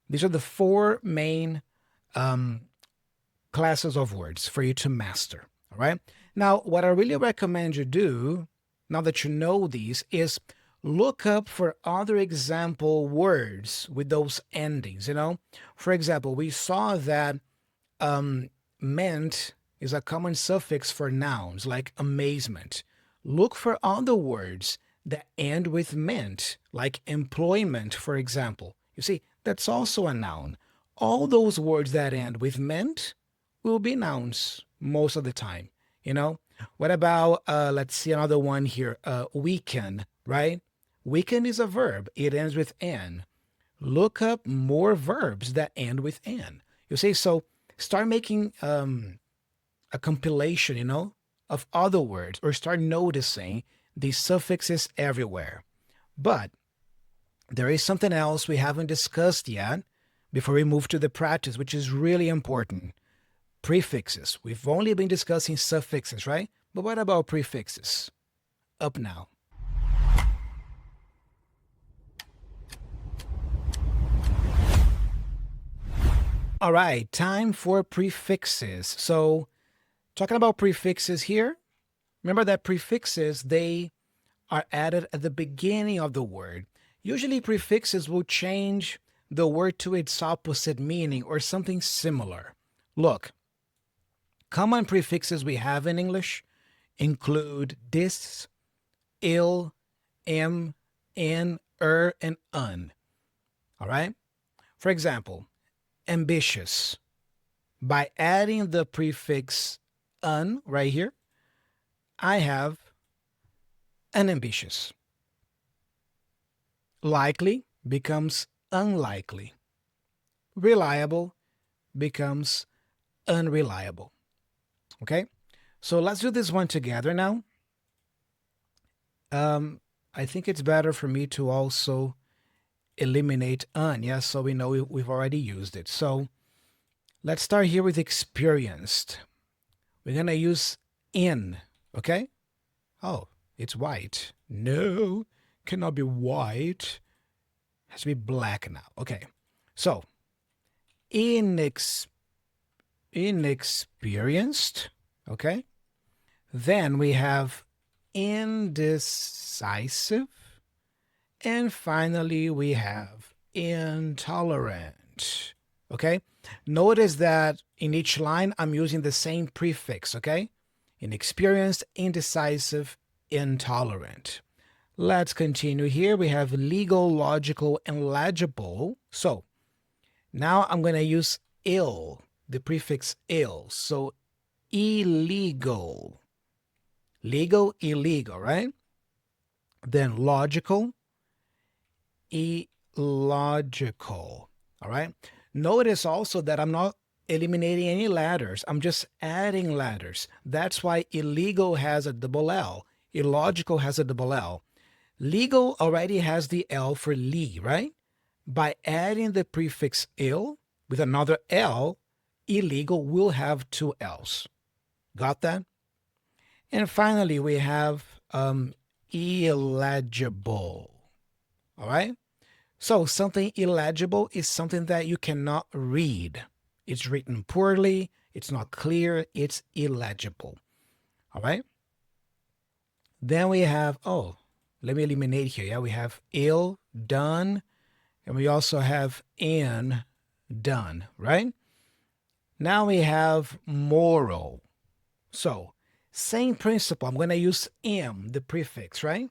These are the 4 main classes of words for you to master, all right? Now, what I really recommend you do, now that you know these, is look up for other example words with those endings, For example, we saw that meant is a common suffix for nouns like amazement. Look for other words that end with meant, like employment, for example. You see, that's also a noun. All those words that end with meant will be nouns most of the time, What about, let's see another one here, weaken, right? Weaken is a verb. It ends with N. Look up more verbs that end with N. You see, so start making a compilation, of other words, or start noticing these suffixes everywhere. But there is something else we haven't discussed yet before we move to the practice, which is really important. Prefixes. We've only been discussing suffixes, right? But what about prefixes? Up now. All right, time for prefixes. So, talking about prefixes here, remember that prefixes, they are added at the beginning of the word. Usually prefixes will change the word to its opposite meaning or something similar. Look, common prefixes we have in English include dis, il, am, in, and un. All right? For example, ambitious. By adding the prefix un right here, I have unambitious. Likely becomes unlikely. Reliable becomes unreliable. Okay? So let's do this one together now. I think it's better for me to also eliminate un, yes, so we know we've already used it. So let's start here with experienced. We're going to use in, okay? Oh, it's white. No, cannot be white. Has to be black now. Okay, so inexperienced, okay? Then we have indecisive. And finally, we have intolerant, okay? Notice that in each line, I'm using the same prefix, okay? Inexperienced, indecisive, intolerant. Let's continue here. We have legal, logical, and legible. So now I'm going to use ill, the prefix ill. So illegal. Legal, illegal, right? Then logical, illogical. All right. Notice also that I'm not eliminating any letters. I'm just adding letters. That's why illegal has a double L. Illogical has a double L. Legal already has the L for li, right? By adding the prefix ill with another L, illegal will have 2 L's. Got that? And finally, we have illegible. All right? So something illegible is something that you cannot read. It's written poorly, it's not clear, it's illegible. All right? Then we have, oh, let me eliminate here. Yeah, we have ill, done, and we also have in, done, right? Now we have moral. So, same principle. I'm going to use M, the prefix, right?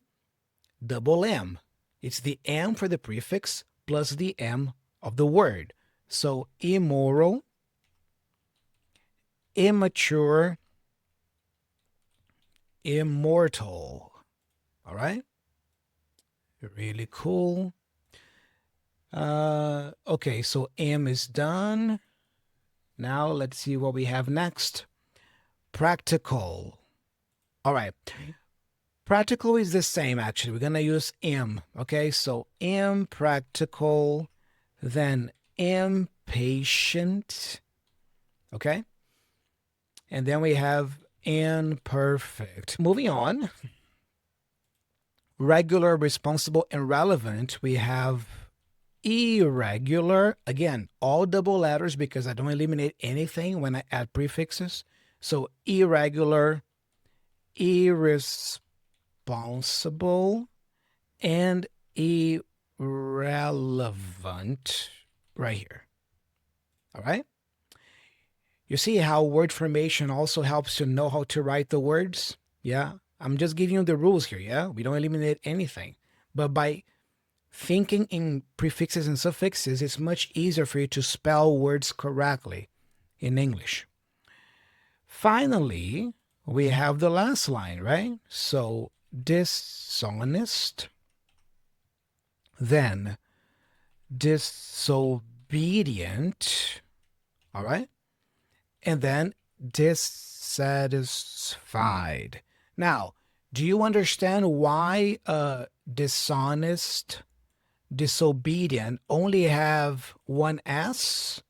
Double M. It's the M for the prefix plus the M of the word. So, immoral, immature, immortal. All right? Really cool. Okay, so M is done. Now let's see what we have next. Practical. All right. Practical is the same, actually. We're going to use M. Okay, so impractical, then impatient. Okay. And then we have imperfect. Moving on. Regular, responsible, and relevant. We have irregular. Again, all double letters because I don't eliminate anything when I add prefixes. So irregular, irresponsible, and irrelevant right here. All right? You see how word formation also helps you know how to write the words? Yeah? I'm just giving you the rules here, yeah? We don't eliminate anything. But by thinking in prefixes and suffixes, it's much easier for you to spell words correctly in English. Finally, we have the last line, right? So, dishonest, then disobedient, all right? And then dissatisfied. Now, do you understand why dishonest, disobedient only have one S,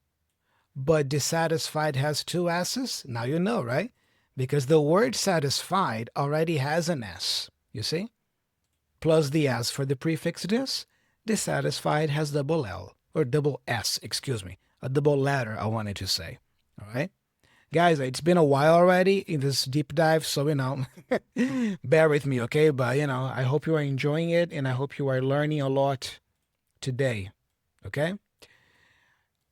but dissatisfied has two S's? Now you know, right? Because the word satisfied already has an S, you see? Plus the S for the prefix dis. Dissatisfied has double L, or double S, excuse me. A double letter, I wanted to say. All right? Guys, it's been a while already in this deep dive, so, bear with me, okay? But, I hope you are enjoying it, and I hope you are learning a lot today, okay?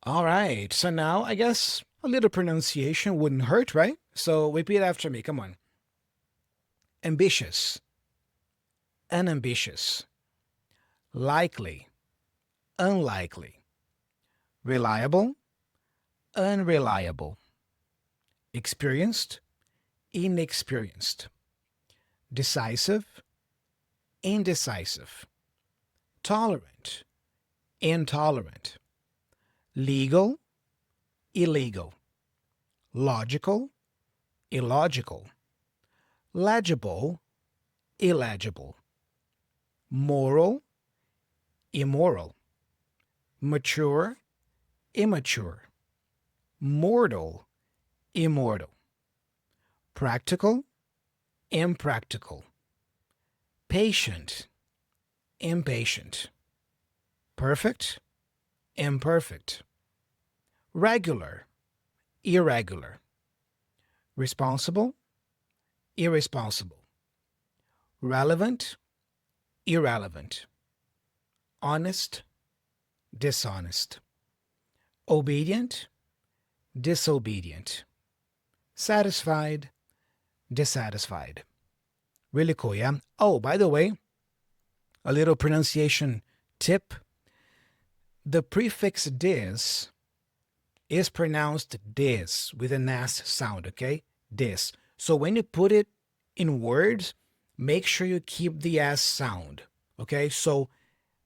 All right, so now I guess a little pronunciation wouldn't hurt, right? So repeat after me, come on. Ambitious, unambitious, likely, unlikely, reliable, unreliable, experienced, inexperienced, decisive, indecisive, tolerant, intolerant, legal, illegal, logical, illogical, legible, illegible, moral, immoral, mature, immature, mortal, immortal, practical, impractical, patient, impatient, perfect, imperfect, regular, irregular, responsible, irresponsible, relevant, irrelevant, honest, dishonest, obedient, disobedient, satisfied, dissatisfied. Really cool, yeah? Oh, by the way, a little pronunciation tip. The prefix dis is pronounced dis with an S sound, okay? Dis. So when you put it in words, make sure you keep the S sound, okay? So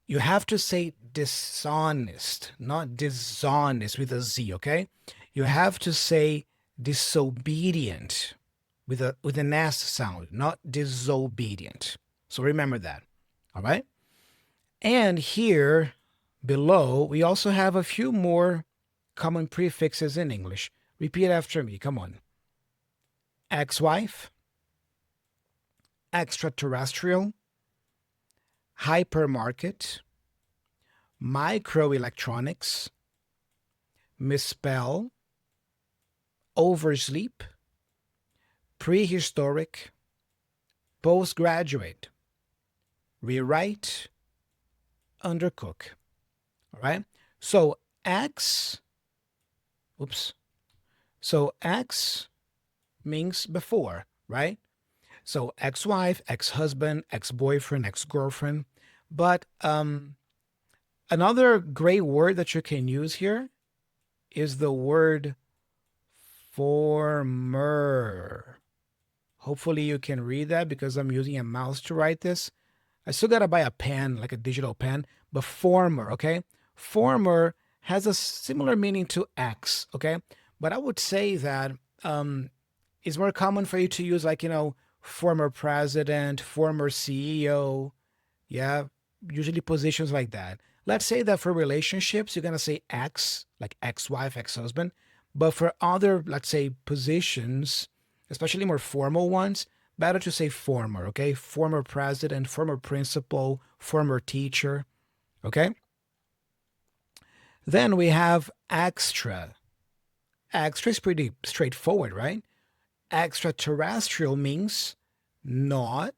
you have to say dishonest, not dishonest with a Z, okay? You have to say disobedient with an S sound, not disobedient. So remember that, all right? And here below, we also have a few more common prefixes in English. Repeat after me, come on. Ex-wife, extraterrestrial, hypermarket, microelectronics, misspell, oversleep, prehistoric, postgraduate, rewrite, undercook. All right. So X, oops. So X means before, right? So ex-wife, ex-husband, ex-boyfriend, ex-girlfriend. But another great word that you can use here is the word former. Hopefully you can read that because I'm using a mouse to write this. I still got to buy a pen, like a digital pen, but former, okay? Former has a similar meaning to X, okay? But I would say that it's more common for you to use like, former president, former CEO, yeah, usually positions like that. Let's say that for relationships, you're going to say ex, like ex-wife, ex-husband. But for other, let's say, positions, especially more formal ones, better to say former, okay? Former president, former principal, former teacher, okay? Then we have extra. Extra is pretty straightforward, right? Extraterrestrial means not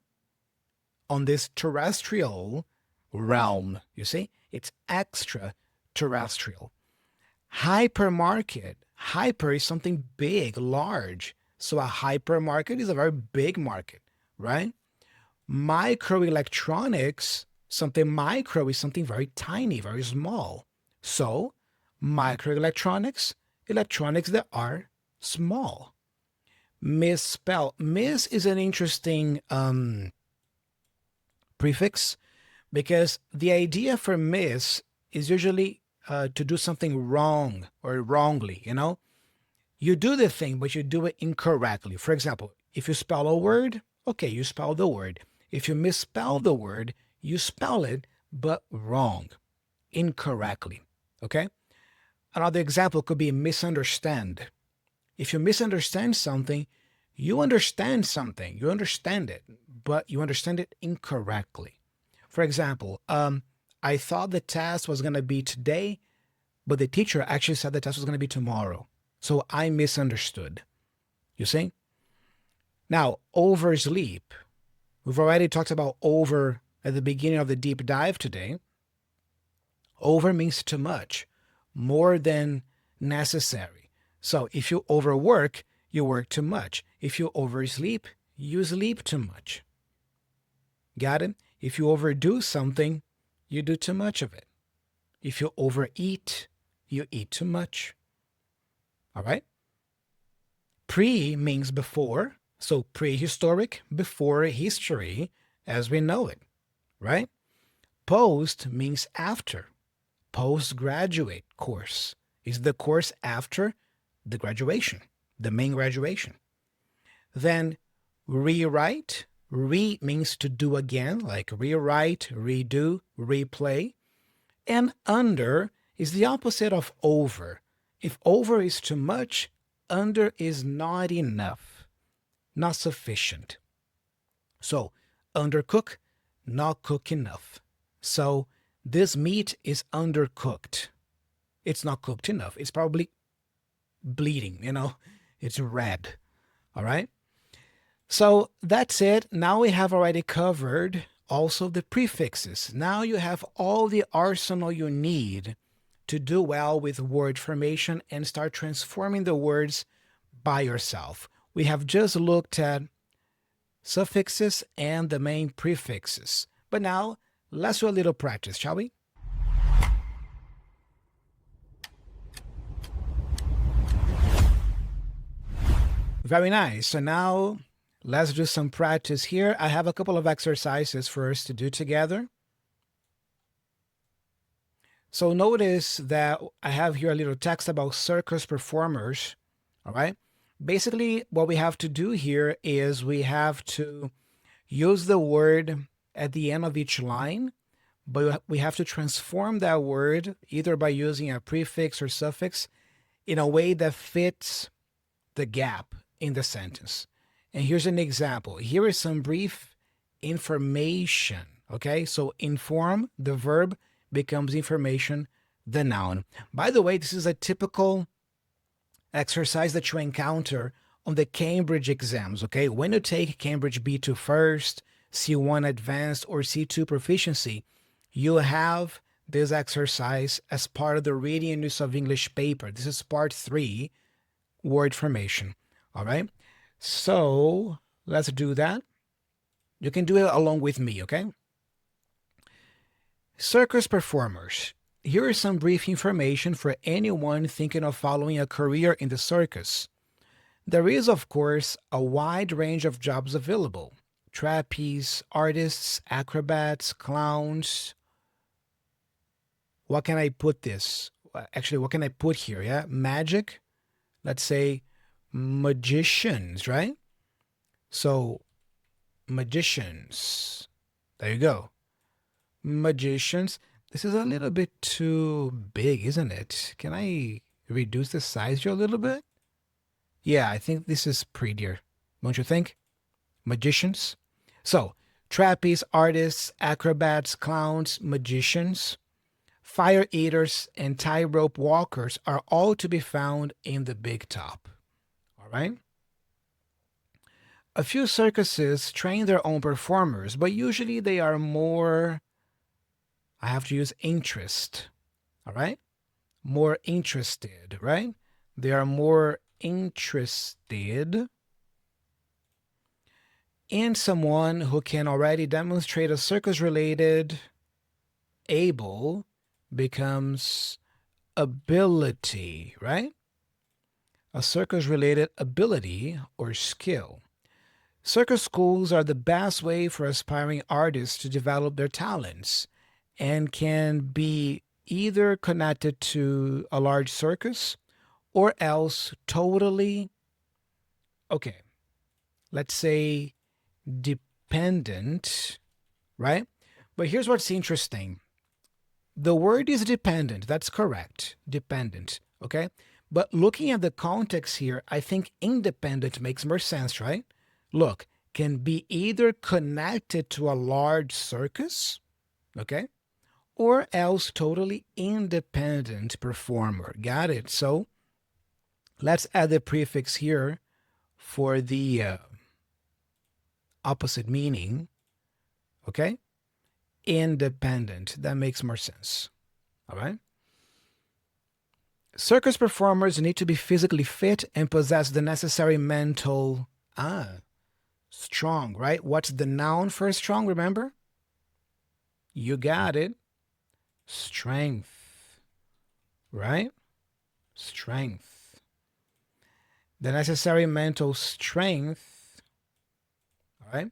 on this terrestrial realm, you see? It's extraterrestrial. Hypermarket. Hyper is something big, large. So a hypermarket is a very big market, right? Microelectronics, something micro is something very tiny, very small. So microelectronics, electronics that are small. Misspell. Miss is an interesting prefix because the idea for miss is usually to do something wrong or wrongly, You do the thing, but you do it incorrectly. For example, if you spell a word, okay, you spell the word. If you misspell the word, you spell it, but wrong, incorrectly, okay? Another example could be misunderstand. If you misunderstand something, you understand something. You understand it, but you understand it incorrectly. For example, I thought the test was going to be today, but the teacher actually said the test was going to be tomorrow. So I misunderstood. You see? Now, oversleep. We've already talked about over at the beginning of the deep dive today. Over means too much, more than necessary. So if you overwork, you work too much. If you oversleep, you sleep too much. Got it? If you overdo something, you do too much of it. If you overeat, you eat too much. All right? Pre means before. So prehistoric, before history as we know it, right? Post means after. Postgraduate course is the course after the graduation, the main graduation. Then rewrite. Re means to do again, like rewrite, redo, replay. And under is the opposite of over. If over is too much, under is not enough, not sufficient. So undercook, not cook enough. So this meat is undercooked. It's not cooked enough. It's probably bleeding, it's red. All right. So that's it. Now we have already covered also the prefixes. Now you have all the arsenal you need to do well with word formation and start transforming the words by yourself. We have just looked at suffixes and the main prefixes. But now let's do a little practice, shall we? Very nice. So now let's do some practice here. I have a couple of exercises for us to do together. So notice that I have here a little text about circus performers. All right. Basically, what we have to do here is we have to use the word at the end of each line, but we have to transform that word either by using a prefix or suffix in a way that fits the gap in the sentence. And here's an example. Here is some brief information Okay, so inform, the verb, becomes information, the noun. By the way, this is a typical exercise that you encounter on the Cambridge exams. Okay, when you take Cambridge B2 first, C1 advanced, or C2 proficiency, you have this exercise as part of the reading and use of English paper. This is part 3, word formation. All right, so let's do that. You can do it along with me, okay? Circus performers. Here is some brief information for anyone thinking of following a career in the circus. There is, of course, a wide range of jobs available. Trapeze, artists, acrobats, clowns. What can I put this? Actually, what can I put here? Yeah, magic. Let's say magicians, right? So, magicians. There you go. Magicians. This is a little bit too big, isn't it? Can I reduce the size here a little bit? Yeah, I think this is prettier. Don't you think? Magicians. So, trapeze artists, acrobats, clowns, magicians, fire eaters, and tightrope walkers are all to be found in the big top. All right? A few circuses train their own performers, but usually they are more, I have to use interest, all right? More interested, right? They are more interested in someone who can already demonstrate a circus-related able becomes ability, right? A circus-related ability or skill. Circus schools are the best way for aspiring artists to develop their talents and can be either connected to a large circus or else totally, okay, let's say dependent, right? But here's what's interesting. The word is dependent. That's correct. Dependent, okay? But looking at the context here, I think independent makes more sense, right? Look, can be either connected to a large circus, okay? Or else totally independent performer. Got it? So let's add the prefix here for the opposite meaning, okay? Independent. That makes more sense. All right? Circus performers need to be physically fit and possess the necessary mental strong, right? What's the noun for strong, remember? You got it. Strength, right? Strength. The necessary mental strength, all right,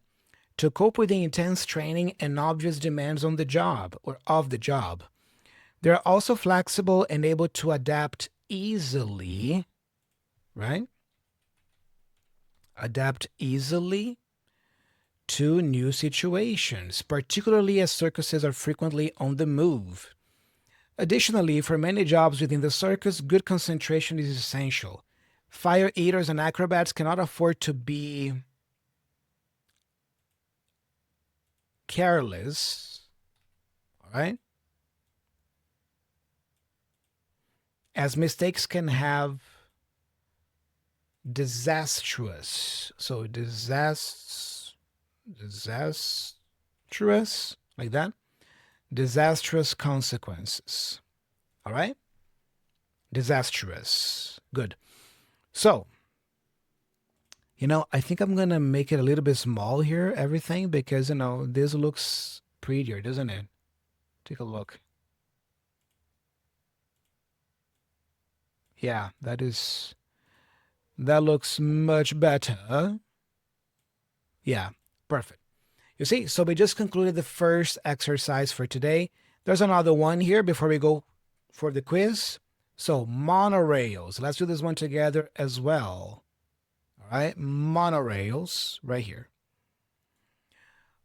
to cope with the intense training and obvious demands on the job or of the job. They're also flexible and able to adapt easily, right? Adapt easily to new situations, particularly as circuses are frequently on the move. Additionally, for many jobs within the circus, good concentration is essential. Fire eaters and acrobats cannot afford to be careless, all right? As mistakes can have disastrous, so disastrous, like that, disastrous consequences. All right? Disastrous. Good. So, I think I'm going to make it a little bit small here, everything, because, this looks prettier, doesn't it? Take a look. Yeah, that looks much better. Yeah, perfect. You see, so we just concluded the first exercise for today. There's another one here before we go for the quiz. So monorails. Let's do this one together as well. All right, monorails right here.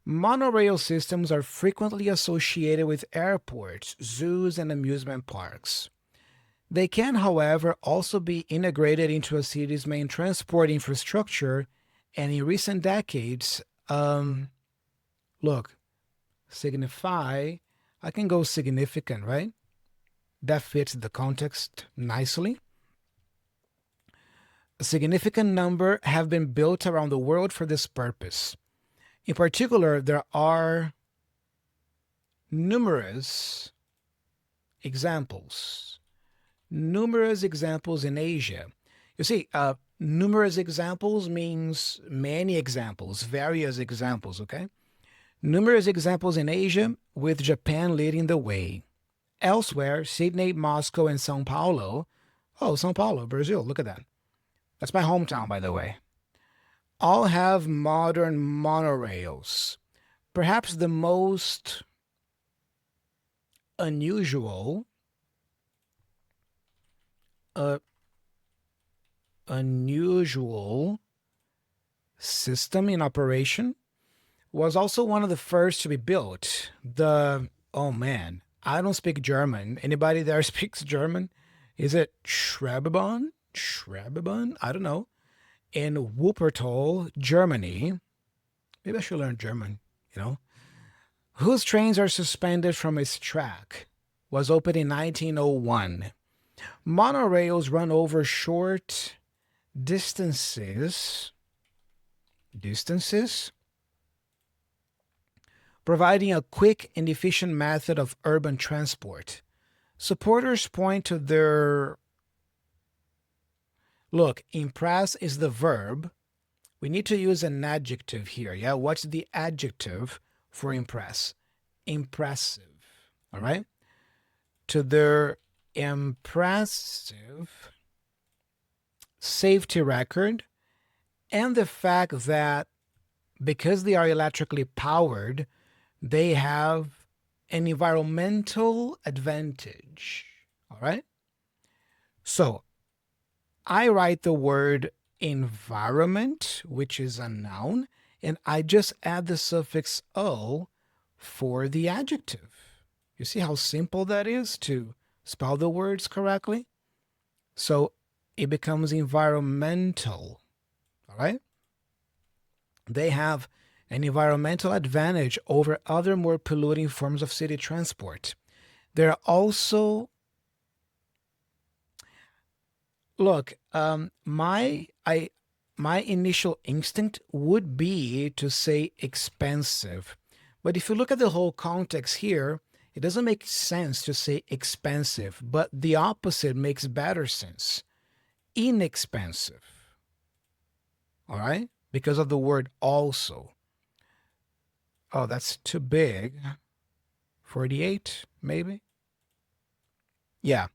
Monorail systems are frequently associated with airports, zoos, and amusement parks. They can, however, also be integrated into a city's main transport infrastructure, and in recent decades, look, Signify, I can go significant, right? That fits the context nicely. A significant number have been built around the world for this purpose. In particular, there are numerous examples. Numerous examples in Asia. You see, numerous examples means many examples, various examples, okay? Numerous examples in Asia, with Japan leading the way. Elsewhere, Sydney, Moscow, and Sao Paulo. Oh, Sao Paulo, Brazil, look at that. That's my hometown, by the way. All have modern monorails. Perhaps the most unusual unusual system in operation was also one of the first to be built. Oh man, I don't speak German. Anybody there speaks German? Is it Schwebebahn? Schwebebahn? I don't know. In Wuppertal, Germany. Maybe I should learn German, you know. Whose trains are suspended from its track. Was opened in 1901. Monorails run over short distances, providing a quick and efficient method of urban transport. Supporters point to their... Look, impress is the verb. We need to use an adjective here, yeah? What's the adjective for impress? Impressive, all right? To their impressive safety record and the fact that because they are electrically powered, they have an environmental advantage, all right? So I write the word environment, which is a noun, and I just add the suffix "o" for the adjective. You see how simple that is to spell the words correctly? So it becomes environmental, all right? They have an environmental advantage over other more polluting forms of city transport. They're also... Look, my initial instinct would be to say expensive. But if you look at the whole context here, it doesn't make sense to say expensive, but the opposite makes better sense. Inexpensive. All right? Because of the word also. Oh, that's too big. 48, maybe? Yeah.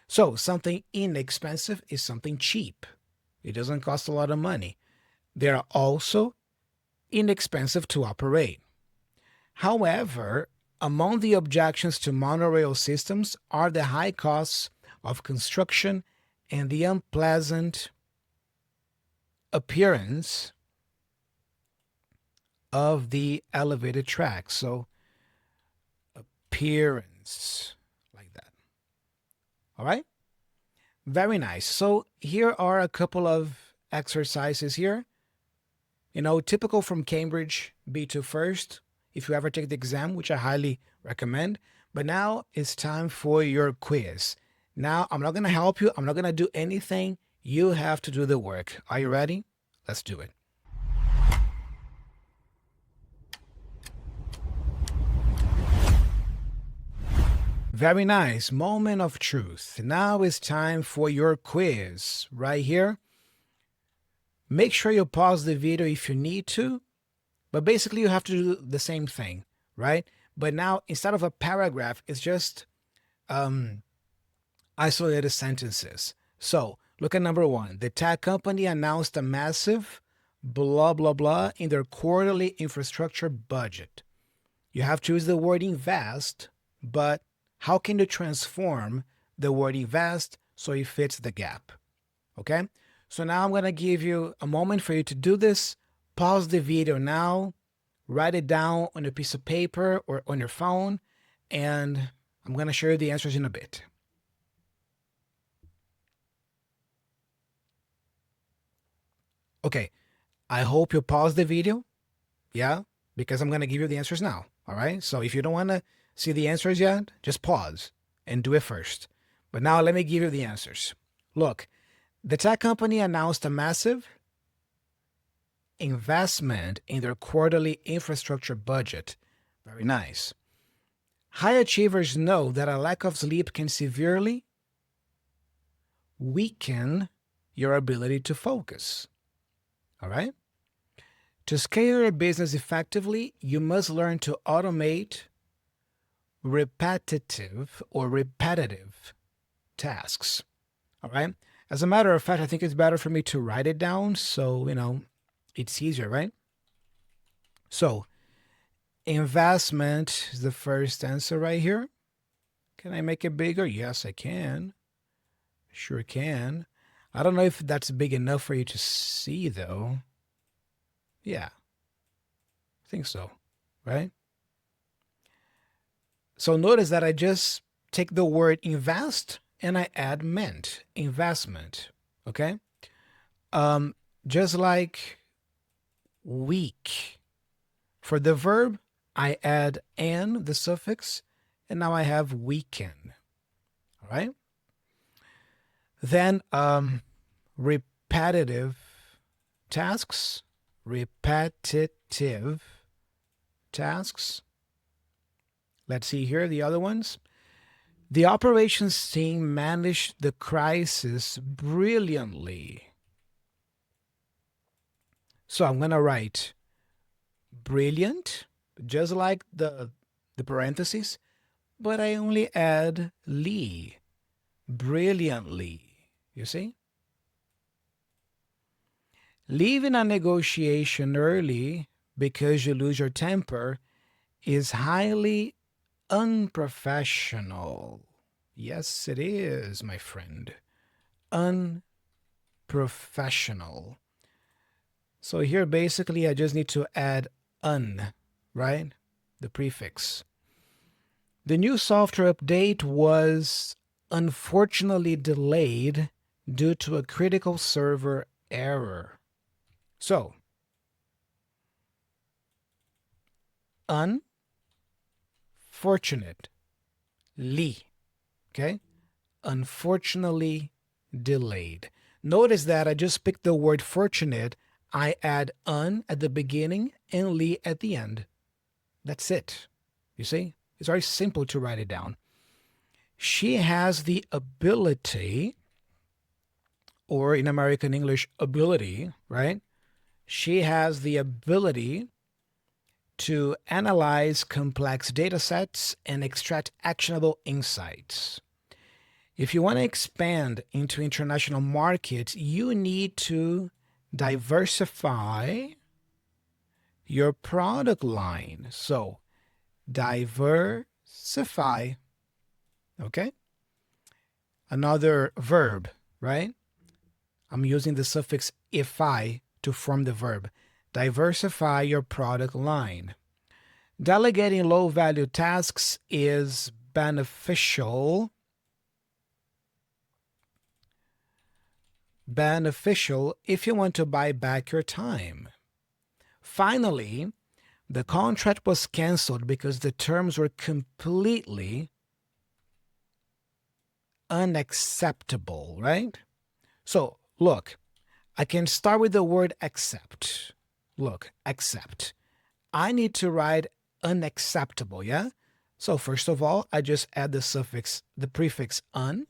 So something inexpensive is something cheap. It doesn't cost a lot of money. They are also inexpensive to operate. However, among the objections to monorail systems are the high costs of construction and the unpleasant appearance of the elevated track. So, appearance, like that. All right? Very nice. So, here are a couple of exercises here. You know, typical from Cambridge B2 first, if you ever take the exam, which I highly recommend. But now it's time for your quiz. Now, I'm not going to help you. I'm not going to do anything. You have to do the work. Are you ready? Let's do it. Very nice. Moment of truth. Now it's time for your quiz. Right here. Make sure you pause the video if you need to. But basically, you have to do the same thing, right? But now, instead of a paragraph, it's just isolated sentences. So, look at number 1. The tech company announced a massive blah, blah, blah in their quarterly infrastructure budget. You have to use the word invest, but how can you transform the word invest so it fits the gap? Okay? So now I'm going to give you a moment for you to do this. Pause the video now, write it down on a piece of paper or on your phone, and I'm going to show you the answers in a bit. Okay, I hope you pause the video, yeah, because I'm going to give you the answers now. All right. So if you don't want to see the answers yet, just pause and do it first. But now let me give you the answers. Look, the tech company announced a massive investment in their quarterly infrastructure budget. Very nice. High achievers know that a lack of sleep can severely weaken your ability to focus. All right? To scale your business effectively, you must learn to automate repetitive tasks. All right? As a matter of fact, I think it's better for me to write it down so, it's easier, right? So, investment is the first answer right here. Can I make it bigger? Yes, I can. Sure can. I don't know if that's big enough for you to see, though. Yeah, I think so, right? So notice that I just take the word invest and I add ment, investment, okay? Just like weak. For the verb, I add "an," the suffix, and now I have weaken, all right? Then repetitive tasks, repetitive tasks. Let's see here the other ones. The operations team managed the crisis brilliantly. So I'm going to write brilliant, just like the parentheses, but I only add "ly," brilliantly. You see? Leaving a negotiation early because you lose your temper is highly unprofessional. Yes, it is, my friend. Unprofessional. So here, basically, I just need to add "un," right? The prefix. The new software update was unfortunately delayed due to a critical server error. So, unfortunately, okay? Unfortunately delayed. Notice that I just picked the word fortunate. I add "un" at the beginning and "ly" at the end. That's it. You see? It's very simple to write it down. She has the ability, or in American English, ability, right? She has the ability to analyze complex data sets and extract actionable insights. If you want to expand into international markets, you need to diversify your product line. So, diversify. Okay? Another verb, right? I'm using the suffix "ify" to form the verb. Diversify your product line. Delegating low-value tasks is beneficial if you want to buy back your time. Finally, the contract was canceled because the terms were completely unacceptable, right? So, look, I can start with the word accept. Look, accept. I need to write unacceptable, yeah? So first of all, I just add the prefix "un."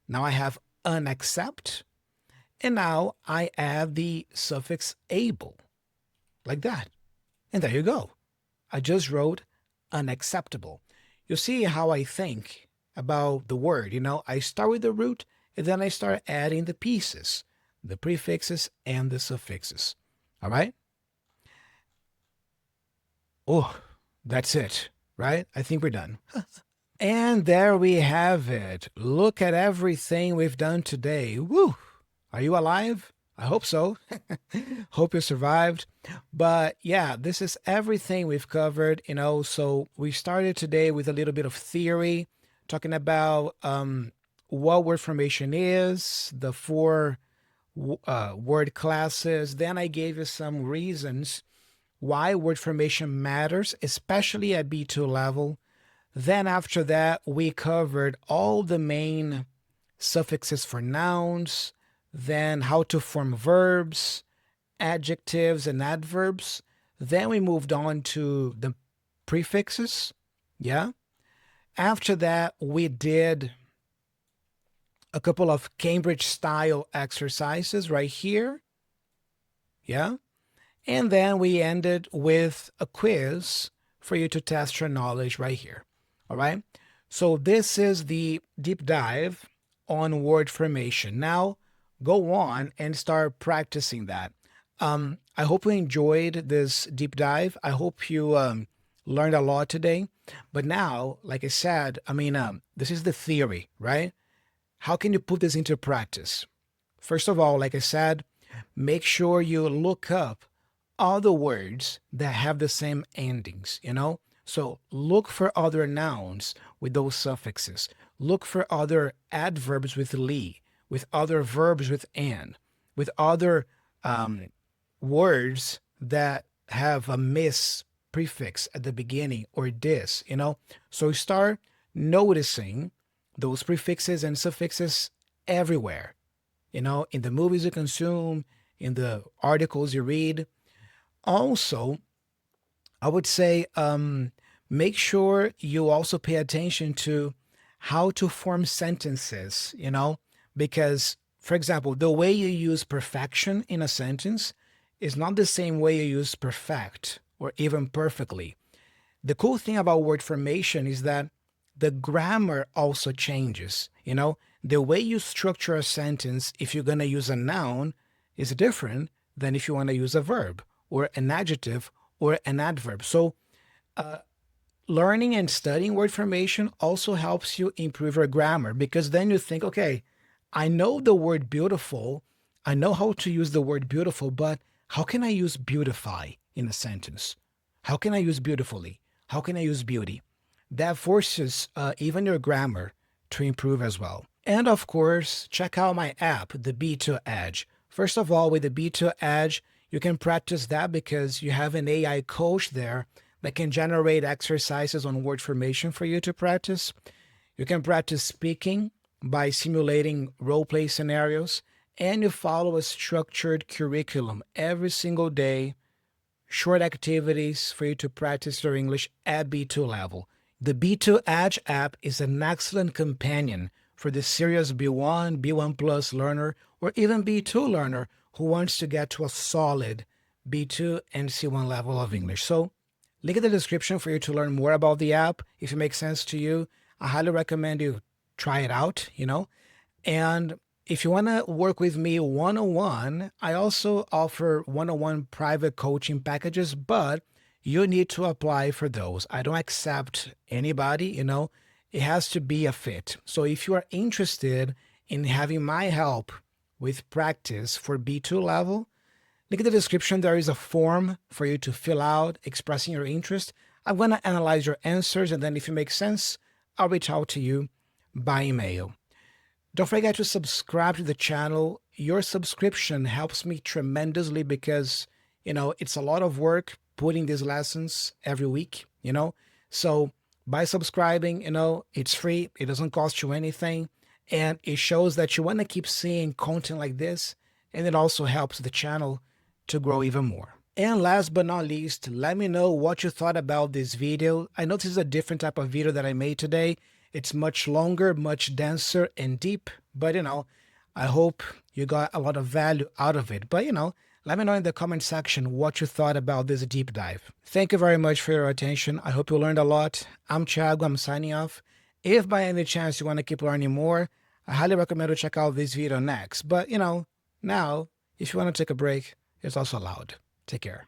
Now I have unaccept. And now I add the suffix "able," like that. And there you go. I just wrote unacceptable. You see how I think about the word, I start with the root and then I start adding the pieces, the prefixes and the suffixes. All right? Oh, that's it, right? I think we're done. And there we have it. Look at everything we've done today. Woo! Are you alive? I hope so. Hope you survived. But yeah, this is everything we've covered, So we started today with a little bit of theory, talking about what word formation is, the four word classes. Then I gave you some reasons why word formation matters, especially at B2 level. Then after that, we covered all the main suffixes for nouns, then how to form verbs, adjectives, and adverbs. Then we moved on to the prefixes. Yeah. After that, we did a couple of Cambridge style exercises right here. Yeah. And then we ended with a quiz for you to test your knowledge right here. All right. So this is the deep dive on word formation. Now go on and start practicing that. I hope you enjoyed this deep dive. I hope you learned a lot today. But now, like I said, this is the theory, right? How can you put this into practice? First of all, like I said, make sure you look up other words that have the same endings, So look for other nouns with those suffixes. Look for other adverbs with "li," with other verbs with "an," with other words that have a "miss" prefix at the beginning or "dis," So start noticing those prefixes and suffixes everywhere, in the movies you consume, in the articles you read. Also, I would say make sure you also pay attention to how to form sentences, because, for example, the way you use perfection in a sentence is not the same way you use perfect or even perfectly. The cool thing about word formation is that the grammar also changes. The way you structure a sentence, if you're going to use a noun, is different than if you want to use a verb or an adjective or an adverb. So learning and studying word formation also helps you improve your grammar, because then you think, okay, I know the word beautiful. I know how to use the word beautiful, but how can I use beautify in a sentence? How can I use beautifully? How can I use beauty? That forces even your grammar to improve as well. And of course, check out my app, the B2 Edge. First of all, with the B2 Edge, you can practice that because you have an AI coach there that can generate exercises on word formation for you to practice. You can practice speaking by simulating role play scenarios, and you follow a structured curriculum every single day, short activities for you to practice your English at B2 level. The B2 Edge app is an excellent companion for the serious B1, B1 plus learner, or even B2 learner who wants to get to a solid B2 and C1 level of English. So link in the description for you to learn more about the app. If it makes sense to you, I highly recommend you try it out, And if you want to work with me one-on-one, I also offer one-on-one private coaching packages, but you need to apply for those. I don't accept anybody, It has to be a fit. So if you are interested in having my help with practice for B2 level, look at the description. There is a form for you to fill out expressing your interest. I'm going to analyze your answers, and then if it makes sense, I'll reach out to you by email. Don't forget to subscribe to the channel. Your subscription helps me tremendously because, it's a lot of work putting these lessons every week, So by subscribing, it's free. It doesn't cost you anything. And it shows that you want to keep seeing content like this. And it also helps the channel to grow even more. And last but not least, let me know what you thought about this video. I know this is a different type of video that I made today. It's much longer, much denser and deep, but I hope you got a lot of value out of it. But let me know in the comment section what you thought about this deep dive. Thank you very much for your attention. I hope you learned a lot. I'm Thiago, I'm signing off. If by any chance you want to keep learning more, I highly recommend you check out this video next. But now, if you want to take a break, it's also allowed. Take care.